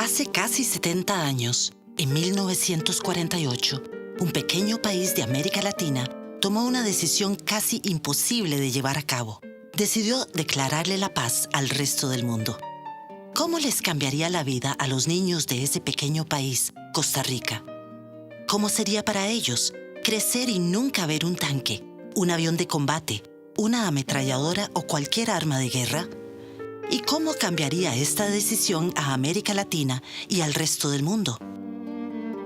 Hace casi 70 años, en 1948, un pequeño país de América Latina tomó una decisión casi imposible de llevar a cabo. Decidió declararle la paz al resto del mundo. ¿Cómo les cambiaría la vida a los niños de ese pequeño país, Costa Rica? ¿Cómo sería para ellos crecer y nunca ver un tanque, un avión de combate, una ametralladora o cualquier arma de guerra? ¿Y cómo cambiaría esta decisión a América Latina y al resto del mundo?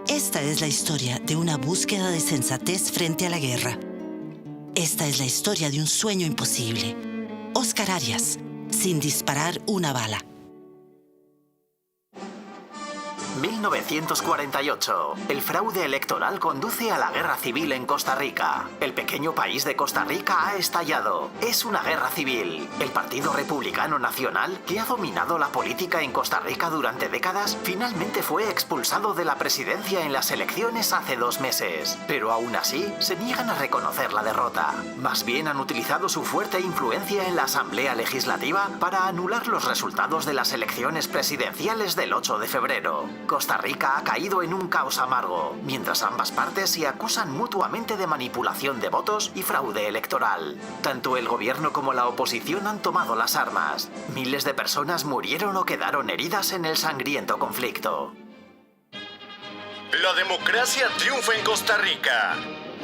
Esta es la historia de una búsqueda de sensatez frente a la guerra. Esta es la historia de un sueño imposible. Óscar Arias, sin disparar una bala. 1948. El fraude electoral conduce a la guerra civil en Costa Rica. El pequeño país de Costa Rica ha estallado. Es una guerra civil. El Partido Republicano Nacional, que ha dominado la política en Costa Rica durante décadas, finalmente fue expulsado de la presidencia en las elecciones hace 2 meses. Pero aún así, se niegan a reconocer la derrota. Más bien han utilizado su fuerte influencia en la Asamblea Legislativa para anular los resultados de las elecciones presidenciales del 8 de febrero. Costa Rica ha caído en un caos amargo, mientras ambas partes se acusan mutuamente de manipulación de votos y fraude electoral. Tanto el gobierno como la oposición han tomado las armas. Miles de personas murieron o quedaron heridas en el sangriento conflicto. La democracia triunfa en Costa Rica.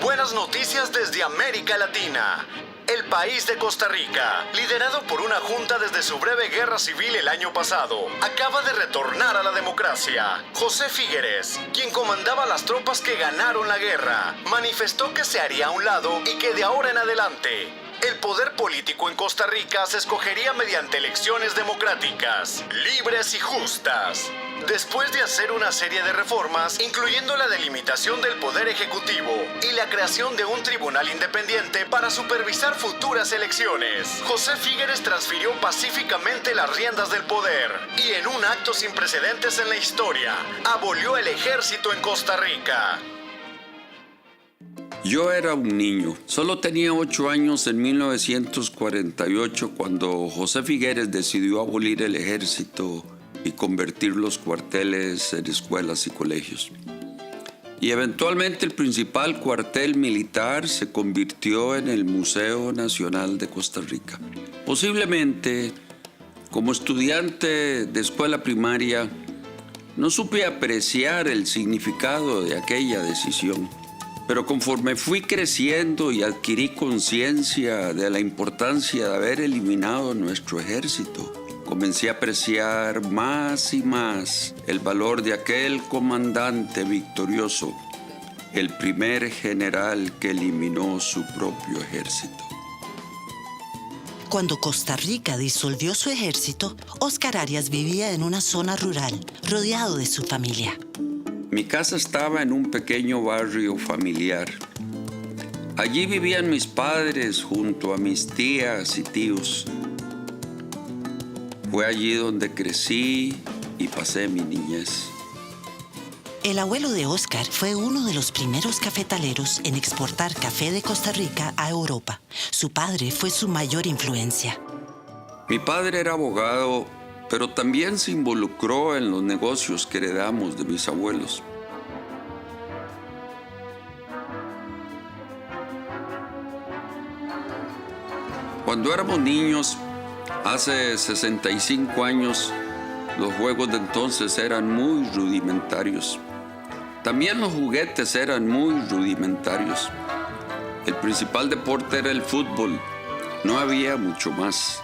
Buenas noticias desde América Latina. El país de Costa Rica, liderado por una junta desde su breve guerra civil el año pasado, acaba de retornar a la democracia. José Figueres, quien comandaba las tropas que ganaron la guerra, manifestó que se haría a un lado y que de ahora en adelante el poder político en Costa Rica se escogería mediante elecciones democráticas, libres y justas. Después de hacer una serie de reformas, incluyendo la delimitación del poder ejecutivo y la creación de un tribunal independiente para supervisar futuras elecciones, José Figueres transfirió pacíficamente las riendas del poder y, en un acto sin precedentes en la historia, abolió el ejército en Costa Rica. Yo era un niño, solo tenía 8 años en 1948 cuando José Figueres decidió abolir el ejército y convertir los cuarteles en escuelas y colegios. Y eventualmente el principal cuartel militar se convirtió en el Museo Nacional de Costa Rica. Posiblemente, como estudiante de escuela primaria, no supe apreciar el significado de aquella decisión. Pero conforme fui creciendo y adquirí conciencia de la importancia de haber eliminado nuestro ejército, comencé a apreciar más y más el valor de aquel comandante victorioso, el primer general que eliminó su propio ejército. Cuando Costa Rica disolvió su ejército, Óscar Arias vivía en una zona rural, rodeado de su familia. Mi casa estaba en un pequeño barrio familiar. Allí vivían mis padres junto a mis tías y tíos. Fue allí donde crecí y pasé mi niñez. El abuelo de Óscar fue uno de los primeros cafetaleros en exportar café de Costa Rica a Europa. Su padre fue su mayor influencia. Mi padre era abogado, pero también se involucró en los negocios que heredamos de mis abuelos. Cuando éramos niños, hace 65 años, los juegos de entonces eran muy rudimentarios. También los juguetes eran muy rudimentarios. El principal deporte era el fútbol. No había mucho más.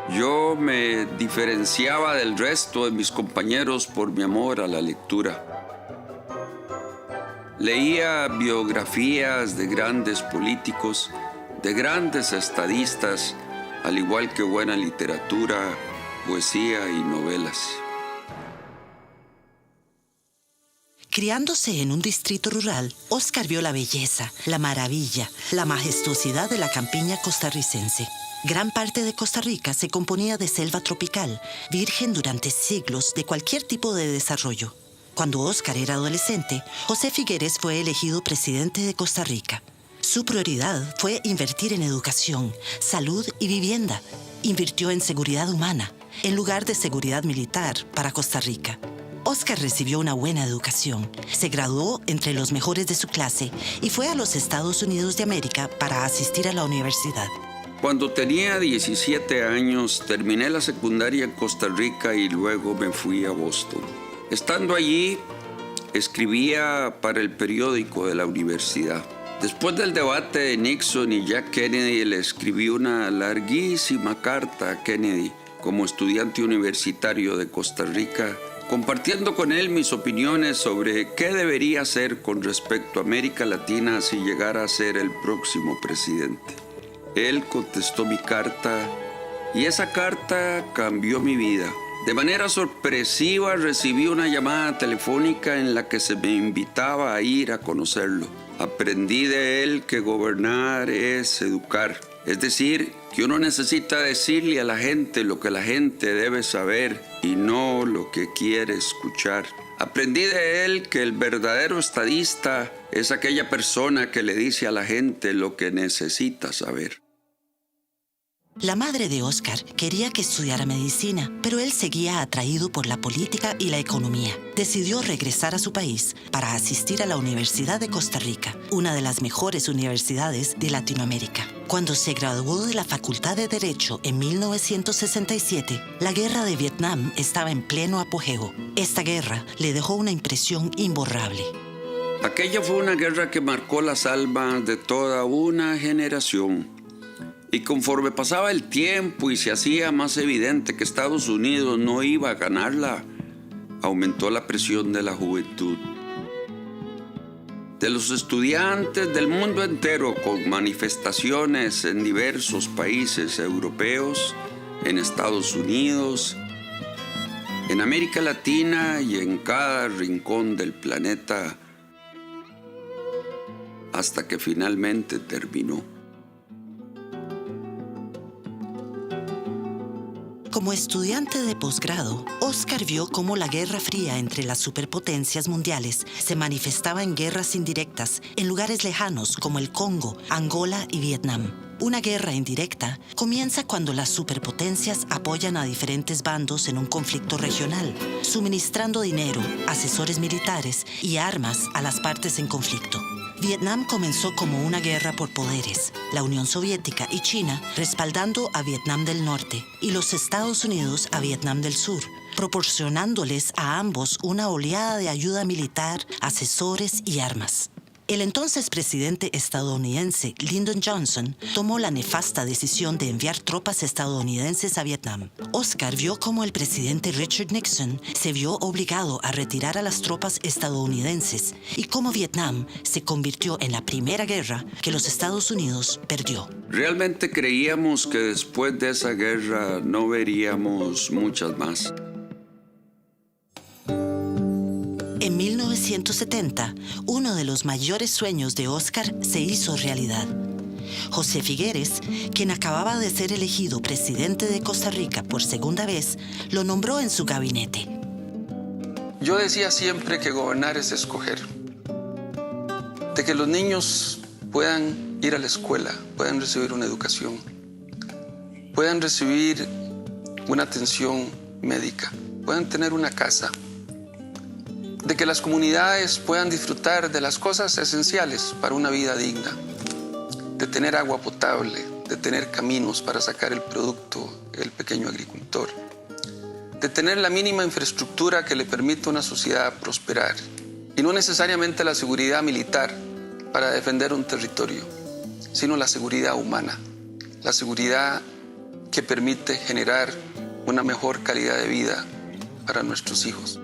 Yo me diferenciaba del resto de mis compañeros por mi amor a la lectura. Leía biografías de grandes políticos, de grandes estadistas, al igual que buena literatura, poesía y novelas. Criándose en un distrito rural, Óscar vio la belleza, la maravilla, la majestuosidad de la campiña costarricense. Gran parte de Costa Rica se componía de selva tropical, virgen durante siglos de cualquier tipo de desarrollo. Cuando Óscar era adolescente, José Figueres fue elegido presidente de Costa Rica. Su prioridad fue invertir en educación, salud y vivienda. Invirtió en seguridad humana, en lugar de seguridad militar para Costa Rica. Oscar recibió una buena educación, se graduó entre los mejores de su clase y fue a los Estados Unidos de América para asistir a la universidad. Cuando tenía 17 años, terminé la secundaria en Costa Rica y luego me fui a Boston. Estando allí, escribía para el periódico de la universidad. Después del debate de Nixon y Jack Kennedy, le escribí una larguísima carta a Kennedy como estudiante universitario de Costa Rica, compartiendo con él mis opiniones sobre qué debería hacer con respecto a América Latina si llegara a ser el próximo presidente. Él contestó mi carta y esa carta cambió mi vida. De manera sorpresiva recibí una llamada telefónica en la que se me invitaba a ir a conocerlo. Aprendí de él que gobernar es educar, es decir, que uno necesita decirle a la gente lo que la gente debe saber y no lo que quiere escuchar. Aprendí de él que el verdadero estadista es aquella persona que le dice a la gente lo que necesita saber. La madre de Oscar quería que estudiara medicina, pero él seguía atraído por la política y la economía. Decidió regresar a su país para asistir a la Universidad de Costa Rica, una de las mejores universidades de Latinoamérica. Cuando se graduó de la Facultad de Derecho en 1967, la guerra de Vietnam estaba en pleno apogeo. Esta guerra le dejó una impresión imborrable. Aquella fue una guerra que marcó las almas de toda una generación. Y conforme pasaba el tiempo y se hacía más evidente que Estados Unidos no iba a ganarla, aumentó la presión de la juventud. De los estudiantes del mundo entero, con manifestaciones en diversos países europeos, en Estados Unidos, en América Latina y en cada rincón del planeta, hasta que finalmente terminó. Como estudiante de posgrado, Oscar vio cómo la Guerra Fría entre las superpotencias mundiales se manifestaba en guerras indirectas en lugares lejanos como el Congo, Angola y Vietnam. Una guerra indirecta comienza cuando las superpotencias apoyan a diferentes bandos en un conflicto regional, suministrando dinero, asesores militares y armas a las partes en conflicto. Vietnam comenzó como una guerra por poderes, la Unión Soviética y China respaldando a Vietnam del Norte y los Estados Unidos a Vietnam del Sur, proporcionándoles a ambos una oleada de ayuda militar, asesores y armas. El entonces presidente estadounidense Lyndon Johnson tomó la nefasta decisión de enviar tropas estadounidenses a Vietnam. Oscar vio cómo el presidente Richard Nixon se vio obligado a retirar a las tropas estadounidenses y cómo Vietnam se convirtió en la primera guerra que los Estados Unidos perdió. Realmente creíamos que después de esa guerra no veríamos muchas más. En 1970, uno de los mayores sueños de Oscar se hizo realidad. José Figueres, quien acababa de ser elegido presidente de Costa Rica por segunda vez, lo nombró en su gabinete. Yo decía siempre que gobernar es escoger. De que los niños puedan ir a la escuela, puedan recibir una educación, puedan recibir una atención médica, puedan tener una casa, de que las comunidades puedan disfrutar de las cosas esenciales para una vida digna, de tener agua potable, de tener caminos para sacar el producto el pequeño agricultor, de tener la mínima infraestructura que le permita a una sociedad prosperar, y no necesariamente la seguridad militar para defender un territorio, sino la seguridad humana, la seguridad que permite generar una mejor calidad de vida para nuestros hijos.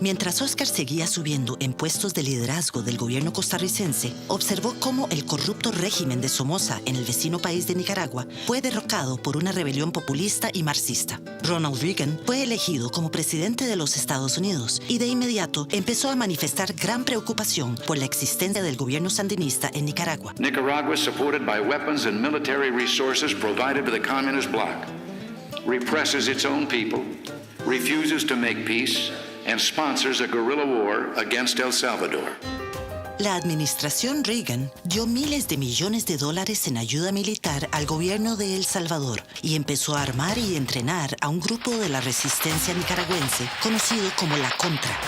Mientras Oscar seguía subiendo en puestos de liderazgo del gobierno costarricense, observó cómo el corrupto régimen de Somoza en el vecino país de Nicaragua fue derrocado por una rebelión populista y marxista. Ronald Reagan fue elegido como presidente de los Estados Unidos y de inmediato empezó a manifestar gran preocupación por la existencia del gobierno sandinista en Nicaragua. Nicaragua, supported by weapons and military resources provided to the communist bloc, represses its own people, refuses to make peace, and sponsors a guerrilla war against El Salvador. La administración Reagan dio miles de millones de dólares en ayuda militar al gobierno de El Salvador y empezó a armar y entrenar a un grupo de la resistencia nicaragüense conocido como la Contra.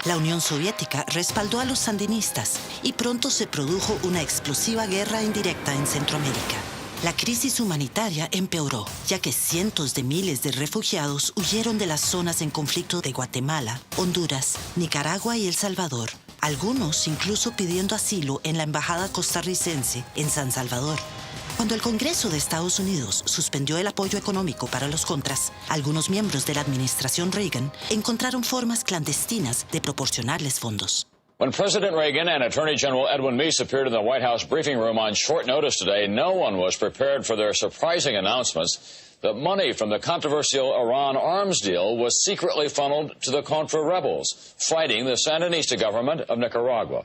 La Unión Soviética respaldó a los sandinistas y pronto se produjo una explosiva guerra indirecta en Centroamérica. La crisis humanitaria empeoró, ya que cientos de miles de refugiados huyeron de las zonas en conflicto de Guatemala, Honduras, Nicaragua y El Salvador, algunos incluso pidiendo asilo en la embajada costarricense en San Salvador. Cuando el Congreso de Estados Unidos suspendió el apoyo económico para los contras, algunos miembros de la administración Reagan encontraron formas clandestinas de proporcionarles fondos. When President Reagan and Attorney General Edwin Meese appeared in the White House briefing room on short notice today, no one was prepared for their surprising announcements that money from the controversial Iran arms deal was secretly funneled to the Contra rebels fighting the Sandinista government of Nicaragua.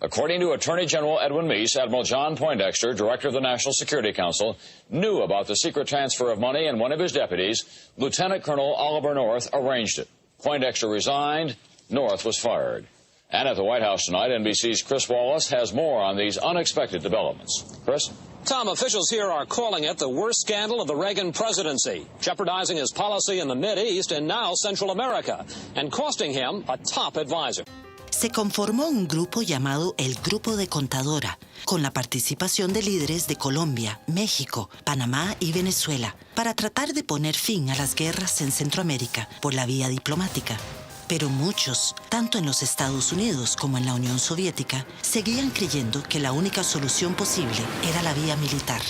According to Attorney General Edwin Meese, Admiral John Poindexter, director of the National Security Council, knew about the secret transfer of money, and one of his deputies, Lieutenant Colonel Oliver North, arranged it. Poindexter resigned. North was fired. And at the White House tonight, NBC's Chris Wallace has more on these unexpected developments. Chris? Tom, officials here are calling it the worst scandal of the Reagan presidency, jeopardizing his policy in the Mideast and now Central America, and costing him a top advisor. Se conformó un grupo llamado el Grupo de Contadora, con la participación de líderes de Colombia, México, Panamá y Venezuela, para tratar de poner fin a las guerras en Centroamérica por la vía diplomática. Pero muchos, tanto en los Estados Unidos como en la Unión Soviética, seguían creyendo que la única solución posible era la vía militar.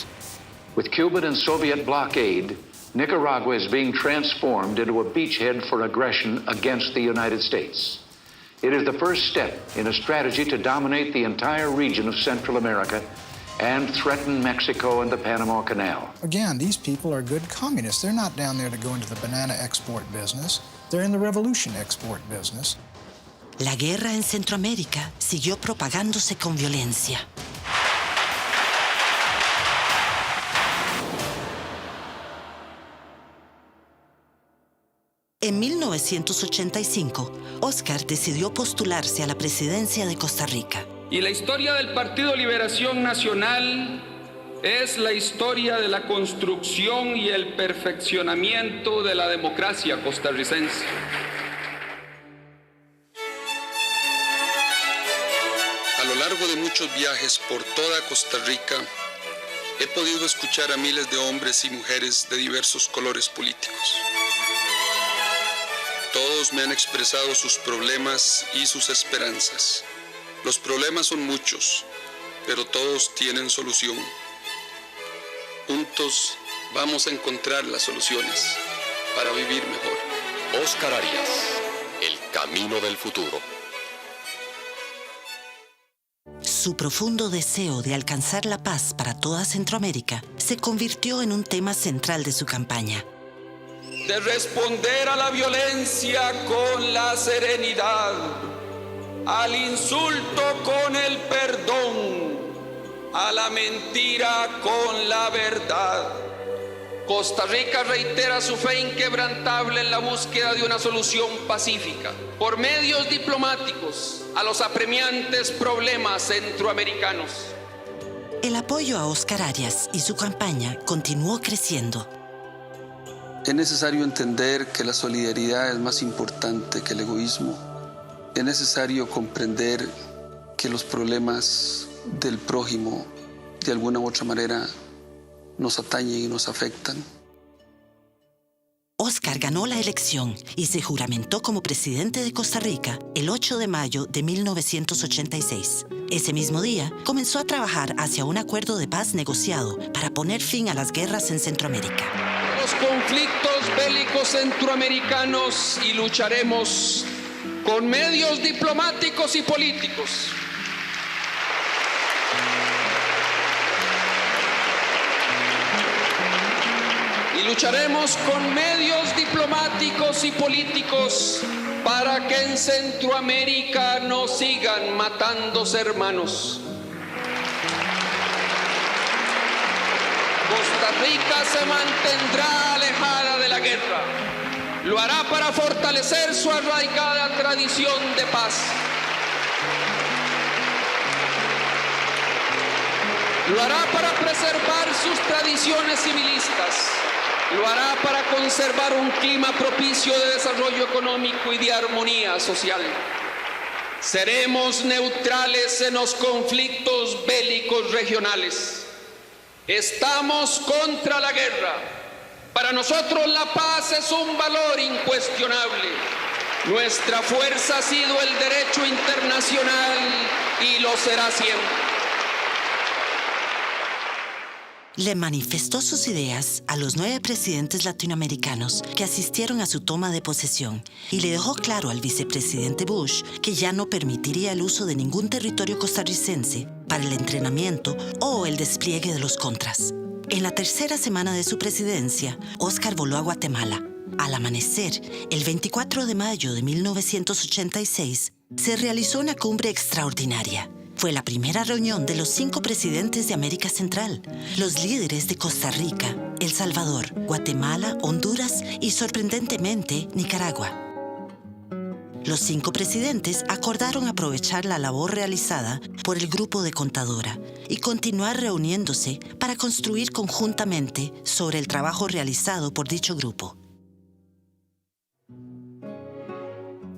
With Cuban and Soviet blockade, Nicaragua is being transformed into a beachhead for aggression against the United States. It is the first step in a strategy to dominate the entire region of Central America and threaten Mexico and the Panama Canal. Again, these people are good communists. They're not down there to go into the banana export business. They're in the revolution export business. La guerra en Centroamérica siguió propagándose con violencia. En 1985, Oscar decidió postularse a la presidencia de Costa Rica. Y la historia del Partido Liberación Nacional es la historia de la construcción y el perfeccionamiento de la democracia costarricense. A lo largo de muchos viajes por toda Costa Rica, he podido escuchar a miles de hombres y mujeres de diversos colores políticos. Todos me han expresado sus problemas y sus esperanzas. Los problemas son muchos, pero todos tienen solución. Juntos vamos a encontrar las soluciones para vivir mejor. Oscar Arias, el camino del futuro. Su profundo deseo de alcanzar la paz para toda Centroamérica se convirtió en un tema central de su campaña. De responder a la violencia con la serenidad, al insulto con el perdón, a la mentira con la verdad. Costa Rica reitera su fe inquebrantable en la búsqueda de una solución pacífica, por medios diplomáticos, a los apremiantes problemas centroamericanos. El apoyo a Oscar Arias y su campaña continuó creciendo. Es necesario entender que la solidaridad es más importante que el egoísmo. Es necesario comprender que los problemas del prójimo, de alguna u otra manera, nos atañen y nos afectan. Oscar ganó la elección y se juramentó como presidente de Costa Rica el 8 de mayo de 1986. Ese mismo día, comenzó a trabajar hacia un acuerdo de paz negociado para poner fin a las guerras en Centroamérica. Los conflictos bélicos centroamericanos y lucharemos con medios diplomáticos y políticos. Y lucharemos con medios diplomáticos y políticos para que en Centroamérica no sigan matándose hermanos. Costa Rica se mantendrá alejada de la guerra. Lo hará para fortalecer su arraigada tradición de paz. Lo hará para preservar sus tradiciones civilistas. Lo hará para conservar un clima propicio de desarrollo económico y de armonía social. Seremos neutrales en los conflictos bélicos regionales. Estamos contra la guerra. Para nosotros la paz es un valor incuestionable. Nuestra fuerza ha sido el derecho internacional y lo será siempre. Le manifestó sus ideas a los 9 presidentes latinoamericanos que asistieron a su toma de posesión y le dejó claro al vicepresidente Bush que ya no permitiría el uso de ningún territorio costarricense para el entrenamiento o el despliegue de los contras. En la tercera semana de su presidencia, Óscar voló a Guatemala. Al amanecer, el 24 de mayo de 1986, se realizó una cumbre extraordinaria. Fue la primera reunión de los 5 presidentes de América Central, los líderes de Costa Rica, El Salvador, Guatemala, Honduras y, sorprendentemente, Nicaragua. Los 5 presidentes acordaron aprovechar la labor realizada por el grupo de Contadora y continuar reuniéndose para construir conjuntamente sobre el trabajo realizado por dicho grupo.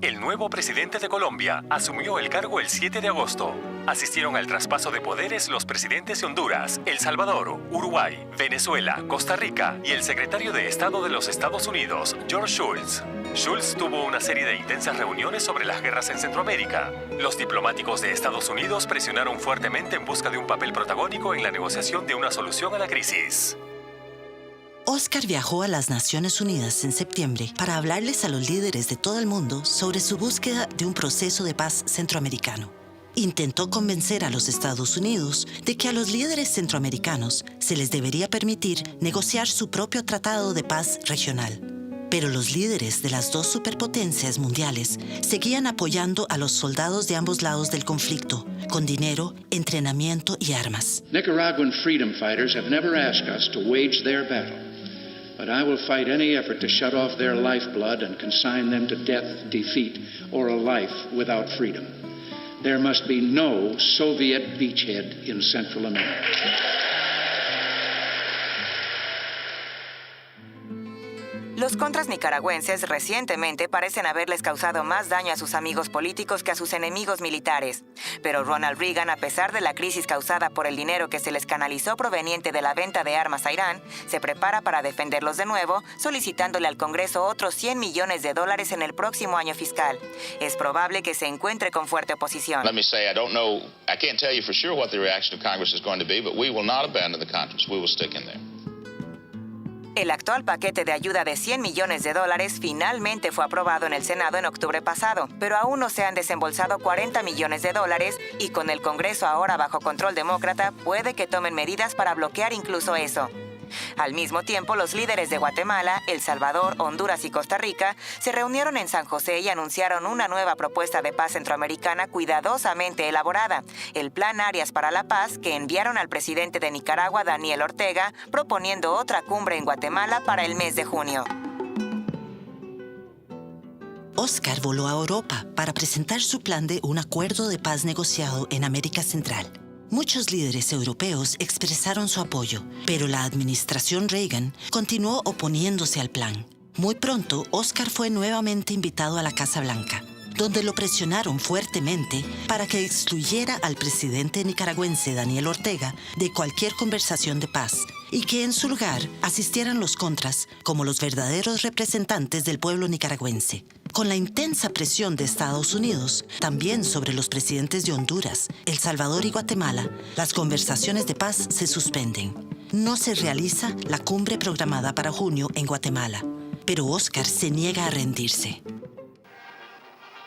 El nuevo presidente de Colombia asumió el cargo el 7 de agosto. Asistieron al traspaso de poderes los presidentes de Honduras, El Salvador, Uruguay, Venezuela, Costa Rica y el secretario de Estado de los Estados Unidos, George Shultz. Shultz tuvo una serie de intensas reuniones sobre las guerras en Centroamérica. Los diplomáticos de Estados Unidos presionaron fuertemente en busca de un papel protagónico en la negociación de una solución a la crisis. Óscar viajó a las Naciones Unidas en septiembre para hablarles a los líderes de todo el mundo sobre su búsqueda de un proceso de paz centroamericano. Intentó convencer a los Estados Unidos de que a los líderes centroamericanos se les debería permitir negociar su propio tratado de paz regional. Pero los líderes de las 2 superpotencias mundiales seguían apoyando a los soldados de ambos lados del conflicto, con dinero, entrenamiento y armas. Nicaraguan freedom fighters have never asked us to wage their battle. But I will fight any effort to shut off their lifeblood and consign them to death, defeat, or a life without freedom. There must be no Soviet beachhead in Central America. Los contras nicaragüenses recientemente parecen haberles causado más daño a sus amigos políticos que a sus enemigos militares. Pero Ronald Reagan, a pesar de la crisis causada por el dinero que se les canalizó proveniente de la venta de armas a Irán, se prepara para defenderlos de nuevo, solicitándole al Congreso otros $100 millones en el próximo año fiscal. Es probable que se encuentre con fuerte oposición. Let me say, I can't tell you for sure what the reaction of Congress is going to be, but we will not abandon the Contras. We will stick in there. El actual paquete de ayuda de $100 millones finalmente fue aprobado en el Senado en octubre pasado, pero aún no se han desembolsado $40 millones y con el Congreso ahora bajo control demócrata puede que tomen medidas para bloquear incluso eso. Al mismo tiempo, los líderes de Guatemala, El Salvador, Honduras y Costa Rica se reunieron en San José y anunciaron una nueva propuesta de paz centroamericana cuidadosamente elaborada, el Plan Arias para la Paz, que enviaron al presidente de Nicaragua, Daniel Ortega, proponiendo otra cumbre en Guatemala para el mes de junio. Óscar voló a Europa para presentar su plan de un acuerdo de paz negociado en América Central. Muchos líderes europeos expresaron su apoyo, pero la administración Reagan continuó oponiéndose al plan. Muy pronto, Óscar fue nuevamente invitado a la Casa Blanca, donde lo presionaron fuertemente para que excluyera al presidente nicaragüense Daniel Ortega de cualquier conversación de paz y que en su lugar asistieran los contras como los verdaderos representantes del pueblo nicaragüense. Con la intensa presión de Estados Unidos, también sobre los presidentes de Honduras, El Salvador y Guatemala, las conversaciones de paz se suspenden. No se realiza la cumbre programada para junio en Guatemala, pero Óscar se niega a rendirse.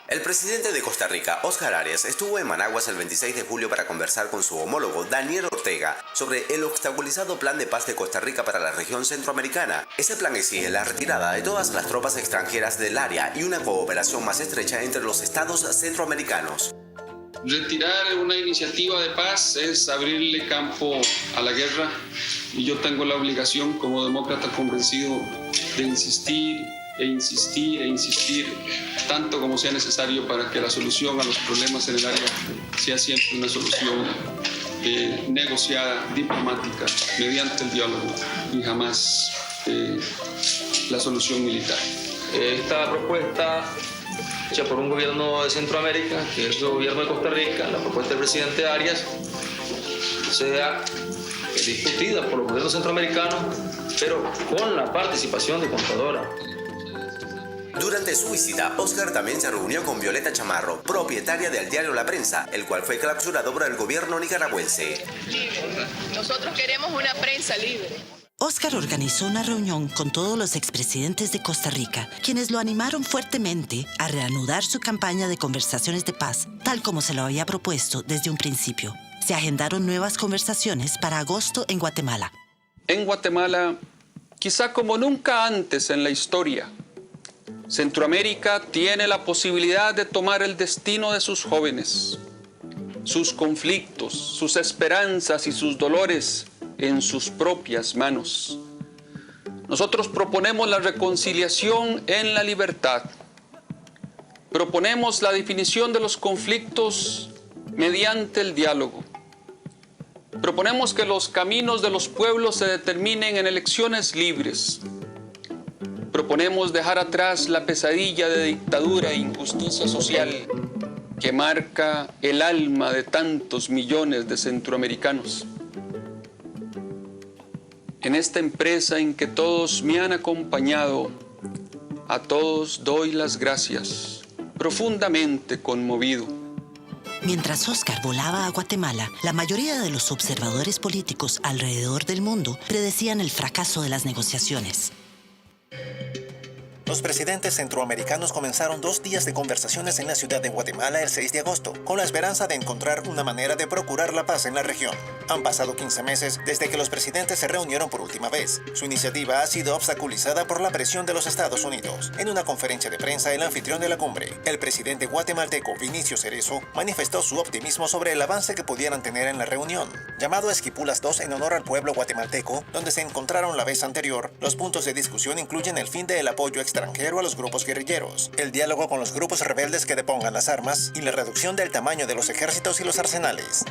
El presidente de Costa Rica, Óscar Arias, estuvo en Managuas el 26 de julio para conversar con su homólogo Daniel Ortega sobre el obstaculizado plan de paz de Costa Rica para la región centroamericana. Ese plan exige la retirada de todas las tropas extranjeras del área y una cooperación más estrecha entre los estados centroamericanos. Retirar una iniciativa de paz es abrirle campo a la guerra y yo tengo la obligación como demócrata convencido de insistir tanto como sea necesario para que la solución a los problemas en el área sea siempre una solución negociada, diplomática, mediante el diálogo y jamás la solución militar. Esta propuesta hecha por un gobierno de Centroamérica, que es el gobierno de Costa Rica, la propuesta del presidente Arias, sea discutida por los gobiernos centroamericanos, pero con la participación de Contadora. Durante su visita, Oscar también se reunió con Violeta Chamarro, propietaria del diario La Prensa, el cual fue clausurado por el gobierno nicaragüense. Nosotros queremos una prensa libre. Oscar organizó una reunión con todos los expresidentes de Costa Rica, quienes lo animaron fuertemente a reanudar su campaña de conversaciones de paz, tal como se lo había propuesto desde un principio. Se agendaron nuevas conversaciones para agosto en Guatemala. En Guatemala, quizá como nunca antes en la historia, Centroamérica tiene la posibilidad de tomar el destino de sus jóvenes, sus conflictos, sus esperanzas y sus dolores en sus propias manos. Nosotros proponemos la reconciliación en la libertad. Proponemos la definición de los conflictos mediante el diálogo. Proponemos que los caminos de los pueblos se determinen en elecciones libres. Proponemos dejar atrás la pesadilla de dictadura e injusticia social que marca el alma de tantos millones de centroamericanos. En esta empresa en que todos me han acompañado, a todos doy las gracias, profundamente conmovido. Mientras Oscar volaba a Guatemala, la mayoría de los observadores políticos alrededor del mundo predecían el fracaso de las negociaciones. Los presidentes centroamericanos comenzaron 2 días de conversaciones en la ciudad de Guatemala el 6 de agosto, con la esperanza de encontrar una manera de procurar la paz en la región. Han pasado 15 meses desde que los presidentes se reunieron por última vez. Su iniciativa ha sido obstaculizada por la presión de los Estados Unidos. En una conferencia de prensa, el anfitrión de la cumbre, el presidente guatemalteco Vinicio Cerezo, manifestó su optimismo sobre el avance que pudieran tener en la reunión. Llamado Esquipulas II en honor al pueblo guatemalteco, donde se encontraron la vez anterior, los puntos de discusión incluyen el fin del apoyo extranjero a los grupos guerrilleros, el diálogo con los grupos rebeldes que depongan las armas y la reducción del tamaño de los ejércitos y los arsenales.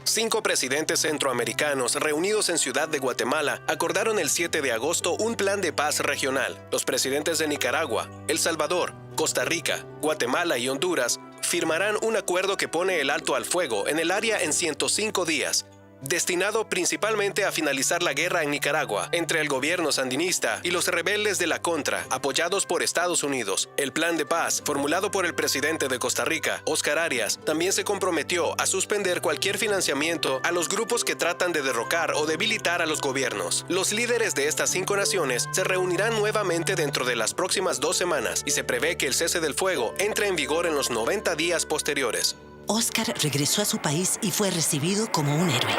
5 presidentes centroamericanos reunidos en Ciudad de Guatemala acordaron el 7 de agosto un plan de paz regional. Los presidentes de Nicaragua, El Salvador, Costa Rica, Guatemala y Honduras firmarán un acuerdo que pone el alto al fuego en el área en 105 días, destinado principalmente a finalizar la guerra en Nicaragua entre el gobierno sandinista y los rebeldes de la Contra, apoyados por Estados Unidos. El plan de paz, formulado por el presidente de Costa Rica, Oscar Arias, también se comprometió a suspender cualquier financiamiento a los grupos que tratan de derrocar o debilitar a los gobiernos. Los líderes de estas 5 naciones se reunirán nuevamente dentro de las próximas 2 semanas y se prevé que el cese del fuego entre en vigor en los 90 días posteriores. Oscar regresó a su país y fue recibido como un héroe.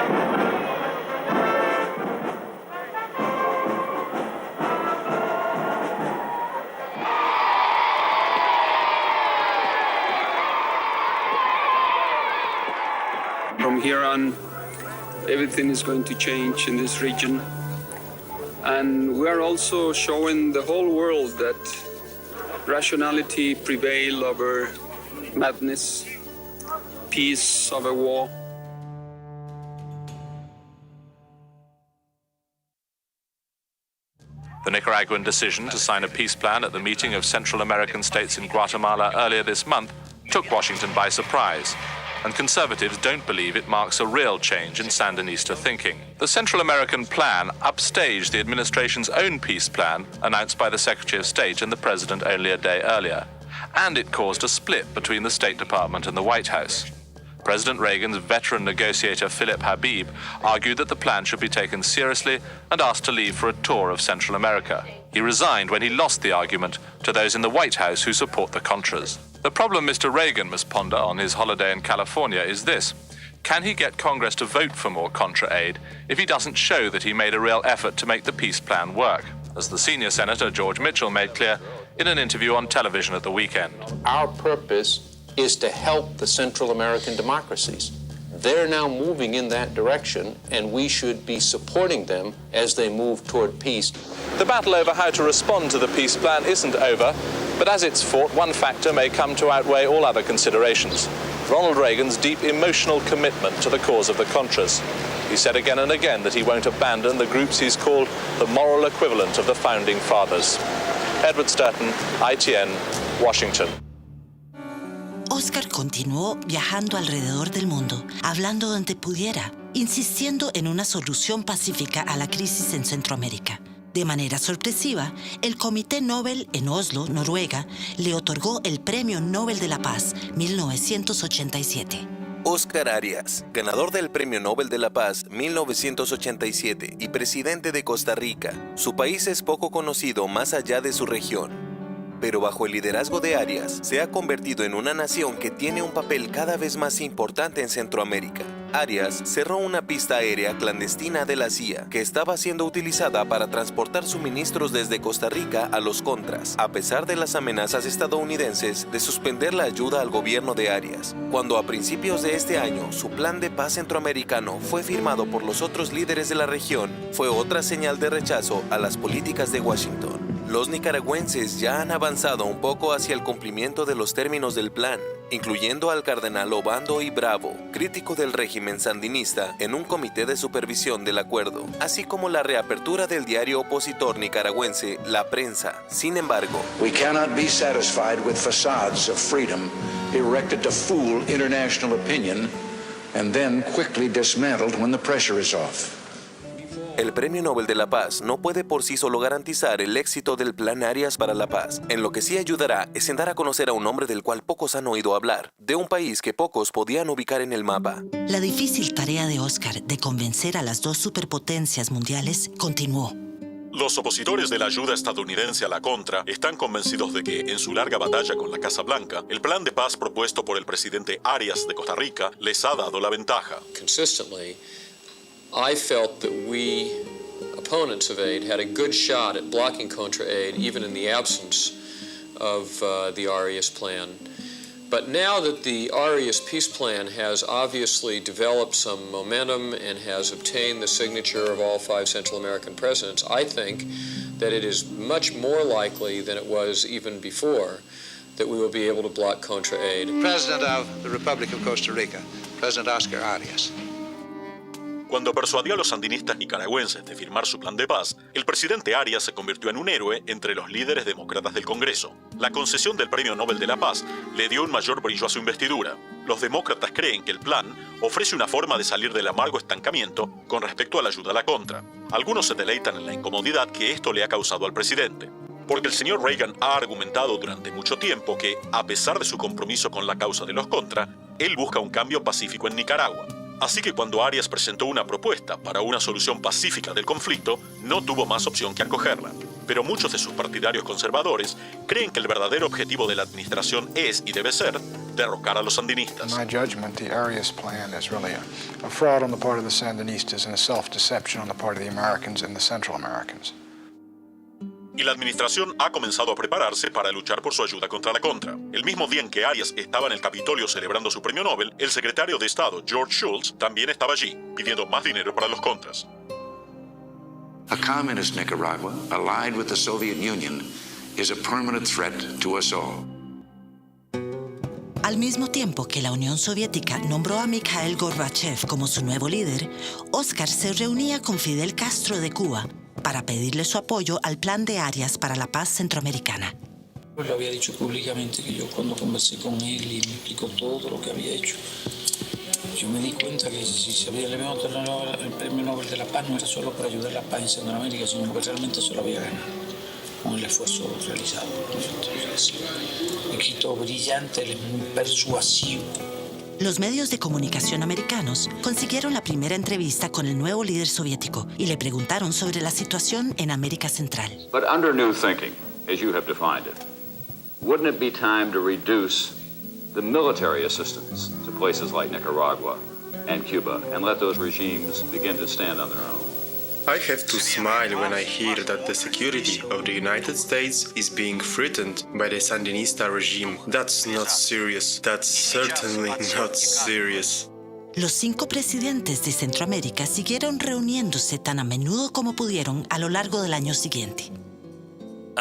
From here on, everything is going to change in this region. And we are also showing the whole world that rationality prevails over madness. Peace of a war. The Nicaraguan decision to sign a peace plan at the meeting of Central American states in Guatemala earlier this month took Washington by surprise, and conservatives don't believe it marks a real change in Sandinista thinking. The Central American plan upstaged the administration's own peace plan announced by the Secretary of State and the President only a day earlier, and it caused a split between the State Department and the White House. President Reagan's veteran negotiator Philip Habib argued that the plan should be taken seriously and asked to leave for a tour of Central America. He resigned when he lost the argument to those in the White House who support the Contras. The problem Mr. Reagan must ponder on his holiday in California is this: can he get Congress to vote for more Contra aid if he doesn't show that he made a real effort to make the peace plan work? As the senior senator George Mitchell made clear in an interview on television at the weekend. Our purpose is to help the Central American democracies. They're now moving in that direction, and we should be supporting them as they move toward peace. The battle over how to respond to the peace plan isn't over, but as it's fought, one factor may come to outweigh all other considerations: Ronald Reagan's deep emotional commitment to the cause of the Contras. He said again and again that he won't abandon the groups he's called the moral equivalent of the Founding Fathers. Edward Stetton, ITN, Washington. Oscar continuó viajando alrededor del mundo, hablando donde pudiera, insistiendo en una solución pacífica a la crisis en Centroamérica. De manera sorpresiva, el Comité Nobel en Oslo, Noruega, le otorgó el Premio Nobel de la Paz 1987. Oscar Arias, ganador del Premio Nobel de la Paz 1987 y presidente de Costa Rica. Su país es poco conocido más allá de su región. Pero bajo el liderazgo de Arias, se ha convertido en una nación que tiene un papel cada vez más importante en Centroamérica. Arias cerró una pista aérea clandestina de la CIA que estaba siendo utilizada para transportar suministros desde Costa Rica a los Contras, a pesar de las amenazas estadounidenses de suspender la ayuda al gobierno de Arias. Cuando a principios de este año su plan de paz centroamericano fue firmado por los otros líderes de la región, fue otra señal de rechazo a las políticas de Washington. Los nicaragüenses ya han avanzado un poco hacia el cumplimiento de los términos del plan, incluyendo al cardenal Obando y Bravo, crítico del régimen sandinista, en un comité de supervisión del acuerdo, así como la reapertura del diario opositor nicaragüense La Prensa. Sin embargo, we cannot be satisfied with facades of freedom erected to fool international opinion and then quickly dismantled when the pressure is off. el Premio Nobel de la Paz no puede por sí solo garantizar el éxito del Plan Arias para la Paz. En lo que sí ayudará es en dar a conocer a un hombre del cual pocos han oído hablar, de un país que pocos podían ubicar en el mapa. La difícil tarea de Oscar de convencer a las dos superpotencias mundiales continuó. Los opositores de la ayuda estadounidense a la Contra están convencidos de que, en su larga batalla con la Casa Blanca, el plan de paz propuesto por el presidente Arias de Costa Rica les ha dado la ventaja. Consistently, I felt that we, opponents of aid, had a good shot at blocking Contra aid, even in the absence of the Arias plan. But now that the Arias peace plan has obviously developed some momentum and has obtained the signature of all 5 Central American presidents, I think that it is much more likely than it was even before that we will be able to block Contra aid. President of the Republic of Costa Rica, President Oscar Arias. Cuando persuadió a los sandinistas nicaragüenses de firmar su plan de paz, el presidente Arias se convirtió en un héroe entre los líderes demócratas del Congreso. La concesión del Premio Nobel de la Paz le dio un mayor brillo a su investidura. Los demócratas creen que el plan ofrece una forma de salir del amargo estancamiento con respecto a la ayuda a la Contra. Algunos se deleitan en la incomodidad que esto le ha causado al presidente, porque el señor Reagan ha argumentado durante mucho tiempo que, a pesar de su compromiso con la causa de los Contra, él busca un cambio pacífico en Nicaragua. Así que cuando Arias presentó una propuesta para una solución pacífica del conflicto, no tuvo más opción que acogerla. Pero muchos de sus partidarios conservadores creen que el verdadero objetivo de la administración es y debe ser derrocar a los sandinistas. In my judgment, the Arias plan is really a fraud on the part of the Sandinistas and a self-deception on the part of the Americans and the Central Americans. Y la administración ha comenzado a prepararse para luchar por su ayuda contra la Contra. El mismo día en que Arias estaba en el Capitolio celebrando su premio Nobel, el secretario de Estado, George Shultz, también estaba allí, pidiendo más dinero para los Contras. A communist Nicaragua, allied with the Soviet Union, is a permanent threat to us all. Al mismo tiempo que la Unión Soviética nombró a Mikhail Gorbachev como su nuevo líder, Oscar se reunía con Fidel Castro de Cuba para pedirle su apoyo al plan de Arias para la paz centroamericana. Le había dicho públicamente que yo cuando conversé con él y me explicó todo lo que había hecho, yo me di cuenta que si se había levantado el Premio Nobel de la Paz no era solo para ayudar a la paz en Centroamérica, sino que realmente se lo había ganado con el esfuerzo realizado. Entonces, me quitó brillante, él es muy persuasivo. Los medios de comunicación americanos consiguieron la primera entrevista con el nuevo líder soviético y le preguntaron sobre la situación en América Central. But under new thinking, as you have defined it, wouldn't it be time to reduce the military assistance to places like Nicaragua and Cuba and let those regimes begin to stand on their own? I have to smile when I hear that the security of the United States is being threatened by the Sandinista regime. That's not serious. That's certainly not serious. Los 5 presidentes de Centroamérica siguieron reuniéndose tan a menudo como pudieron a lo largo del año siguiente.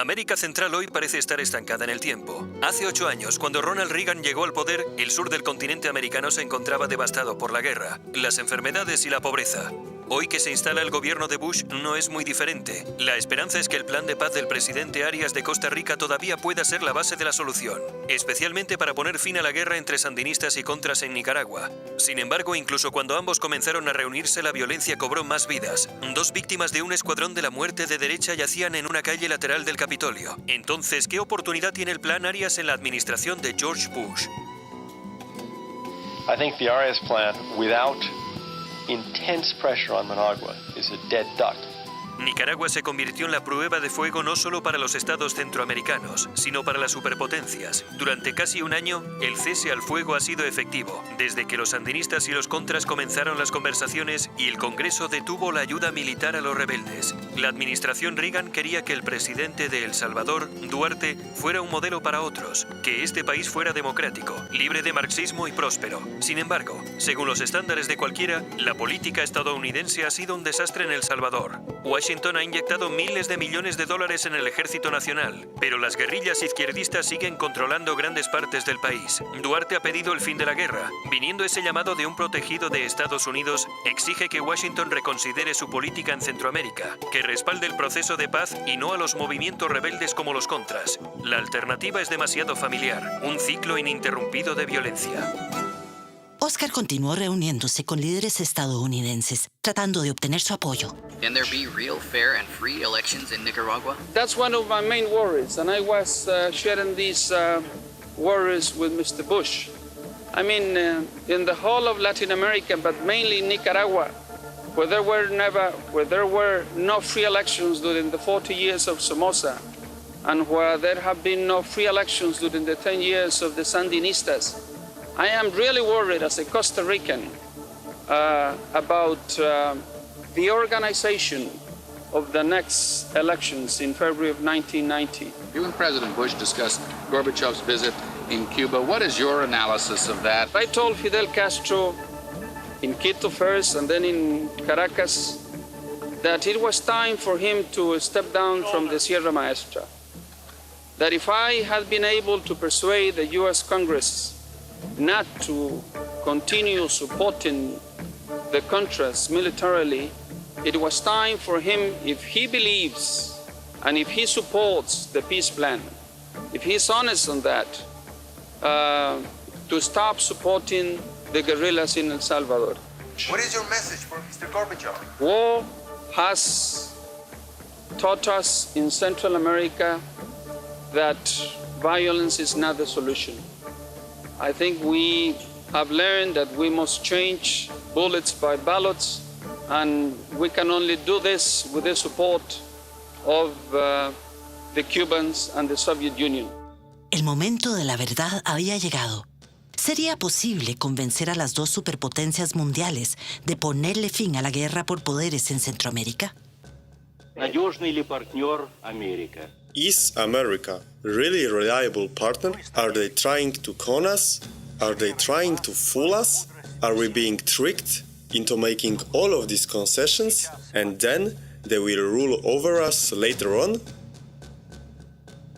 América Central hoy parece estar estancada en el tiempo. Hace 8 años, cuando Ronald Reagan llegó al poder, el sur del continente americano se encontraba devastado por la guerra, las enfermedades y la pobreza. Hoy que se instala el gobierno de Bush no es muy diferente. La esperanza es que el plan de paz del presidente Arias de Costa Rica todavía pueda ser la base de la solución, especialmente para poner fin a la guerra entre sandinistas y contras en Nicaragua. Sin embargo, incluso cuando ambos comenzaron a reunirse, la violencia cobró más vidas. 2 víctimas de un escuadrón de la muerte de derecha yacían en una calle lateral del Capitolio. Entonces, ¿qué oportunidad tiene el plan Arias en la administración de George Bush? I think the Arias plan, without intense pressure on Managua, is a dead duck. Nicaragua se convirtió en la prueba de fuego no solo para los estados centroamericanos, sino para las superpotencias. Durante casi un año, el cese al fuego ha sido efectivo, desde que los sandinistas y los contras comenzaron las conversaciones y el Congreso detuvo la ayuda militar a los rebeldes. La administración Reagan quería que el presidente de El Salvador, Duarte, fuera un modelo para otros, que este país fuera democrático, libre de marxismo y próspero. Sin embargo, según los estándares de cualquiera, la política estadounidense ha sido un desastre en El Salvador. Washington ha inyectado miles de millones de dólares en el Ejército Nacional, pero las guerrillas izquierdistas siguen controlando grandes partes del país. Duarte ha pedido el fin de la guerra. Viniendo ese llamado de un protegido de Estados Unidos, exige que Washington reconsidere su política en Centroamérica, que respalde el proceso de paz y no a los movimientos rebeldes como los contras. La alternativa es demasiado familiar, un ciclo ininterrumpido de violencia. Oscar continuó reuniéndose con líderes estadounidenses, tratando de obtener su apoyo. Can there be real, fair, and free elections in Nicaragua? That's one of my main worries, and I was sharing these worries with Mr. Bush. I mean, in the whole of Latin America, but mainly Nicaragua, where there were no free elections during the 40 years of Somoza, and where there have been no free elections during the 10 years of the Sandinistas. I am really worried as a Costa Rican about the organization of the next elections in February of 1990. You and President Bush discussed Gorbachev's visit in Cuba. What is your analysis of that? I told Fidel Castro in Quito first and then in Caracas that it was time for him to step down from the Sierra Maestra. That if I had been able to persuade the U.S. Congress not to continue supporting the Contras militarily, it was time for him, if he believes and if he supports the peace plan, if he's honest on that, to stop supporting the guerrillas in El Salvador. What is your message for Mr. Gorbachev? War has taught us in Central America that violence is not the solution. I think we have learned that we must change bullets by ballots, and we can only do this with the support of the Cubans and the Soviet Union. El momento de la verdad había llegado. ¿Sería posible convencer a las 2 superpotencias mundiales de ponerle fin a la guerra por poderes en Centroamérica? Надежный ли партнер Америка? Is America really a reliable partner? Are they trying to con us? Are they trying to fool us? Are we being tricked into making all of these concessions and then they will rule over us later on?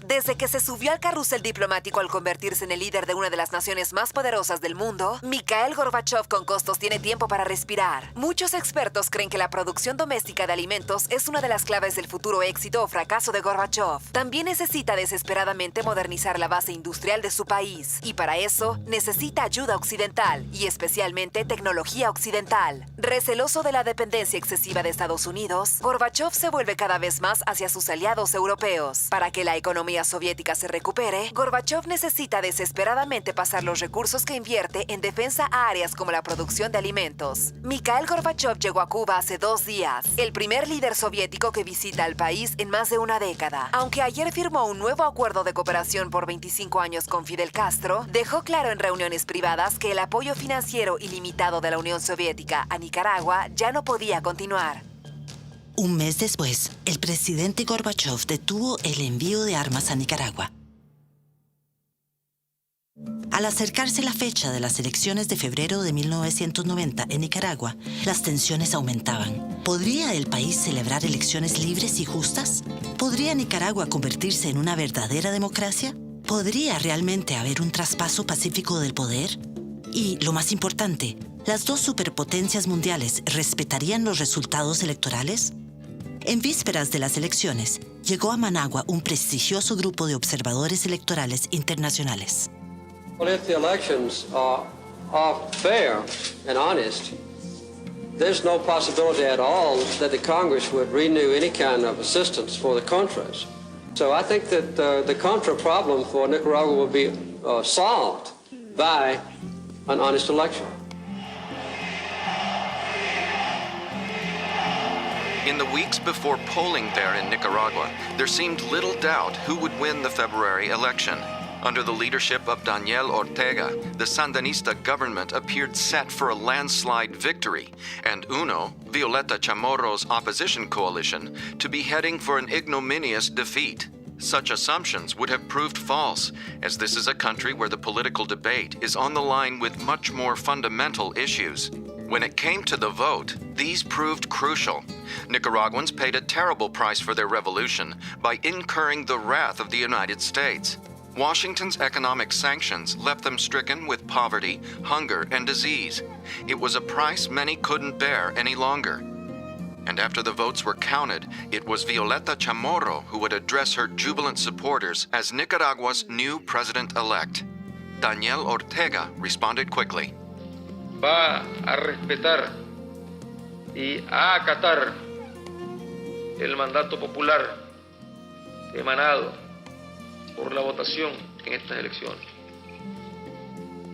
Desde que se subió al carrusel diplomático al convertirse en el líder de una de las naciones más poderosas del mundo, Mikhail Gorbachev con costos tiene tiempo para respirar. Muchos expertos creen que la producción doméstica de alimentos es una de las claves del futuro éxito o fracaso de Gorbachev. También necesita desesperadamente modernizar la base industrial de su país, y para eso necesita ayuda occidental, y especialmente tecnología occidental. Receloso de la dependencia excesiva de Estados Unidos, Gorbachev se vuelve cada vez más hacia sus aliados europeos. Para que la economía soviética se recupere, Gorbachev necesita desesperadamente pasar los recursos que invierte en defensa a áreas como la producción de alimentos. Mikhail Gorbachev llegó a Cuba hace 2 días, el primer líder soviético que visita al país en más de una década. Aunque ayer firmó un nuevo acuerdo de cooperación por 25 años con Fidel Castro, dejó claro en reuniones privadas que el apoyo financiero ilimitado de la Unión Soviética a Nicaragua ya no podía continuar. Un mes después, el presidente Gorbachev detuvo el envío de armas a Nicaragua. Al acercarse la fecha de las elecciones de febrero de 1990 en Nicaragua, las tensiones aumentaban. ¿Podría el país celebrar elecciones libres y justas? ¿Podría Nicaragua convertirse en una verdadera democracia? ¿Podría realmente haber un traspaso pacífico del poder? Y, lo más importante, ¿las dos superpotencias mundiales respetarían los resultados electorales? En vísperas de las elecciones, llegó a Managua un prestigioso grupo de observadores electorales internacionales. Well, if the elections are fair and honest, there's no possibility at all that the Congress would renew any kind of assistance for the Contras. So I think that the Contra problem for Nicaragua will be solved by an honest election. In the weeks before polling there in Nicaragua, there seemed little doubt who would win the February election. Under the leadership of Daniel Ortega, the Sandinista government appeared set for a landslide victory, and UNO, Violeta Chamorro's opposition coalition, to be heading for an ignominious defeat. Such assumptions would have proved false, as this is a country where the political debate is on the line with much more fundamental issues. When it came to the vote, these proved crucial. Nicaraguans paid a terrible price for their revolution by incurring the wrath of the United States. Washington's economic sanctions left them stricken with poverty, hunger, and disease. It was a price many couldn't bear any longer. And after the votes were counted, it was Violeta Chamorro who would address her jubilant supporters as Nicaragua's new president-elect. Daniel Ortega responded quickly. Va a respetar y a acatar el mandato popular emanado por la votación en estas elecciones.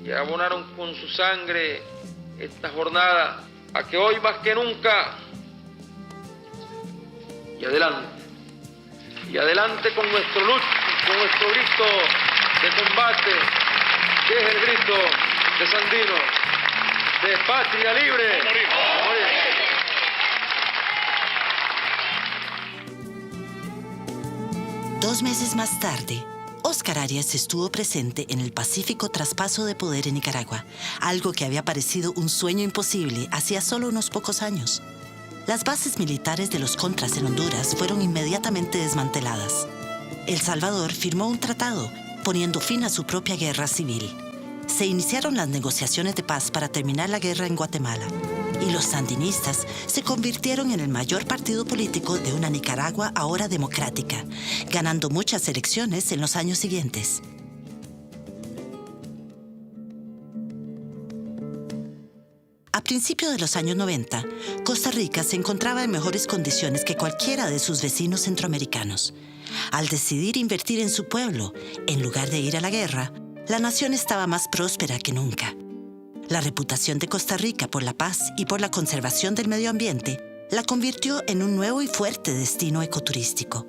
Y abonaron con su sangre esta jornada a que hoy más que nunca y adelante con nuestro grito de combate, que es el grito de Sandino, de patria libre. A morir. 2 meses más tarde, Óscar Arias estuvo presente en el pacífico traspaso de poder en Nicaragua, algo que había parecido un sueño imposible hacía solo unos pocos años. Las bases militares de los Contras en Honduras fueron inmediatamente desmanteladas. El Salvador firmó un tratado, poniendo fin a su propia guerra civil. Se iniciaron las negociaciones de paz para terminar la guerra en Guatemala, y los sandinistas se convirtieron en el mayor partido político de una Nicaragua ahora democrática, ganando muchas elecciones en los años siguientes. A principios de los años 90, Costa Rica se encontraba en mejores condiciones que cualquiera de sus vecinos centroamericanos. Al decidir invertir en su pueblo, en lugar de ir a la guerra, la nación estaba más próspera que nunca. La reputación de Costa Rica por la paz y por la conservación del medio ambiente la convirtió en un nuevo y fuerte destino ecoturístico.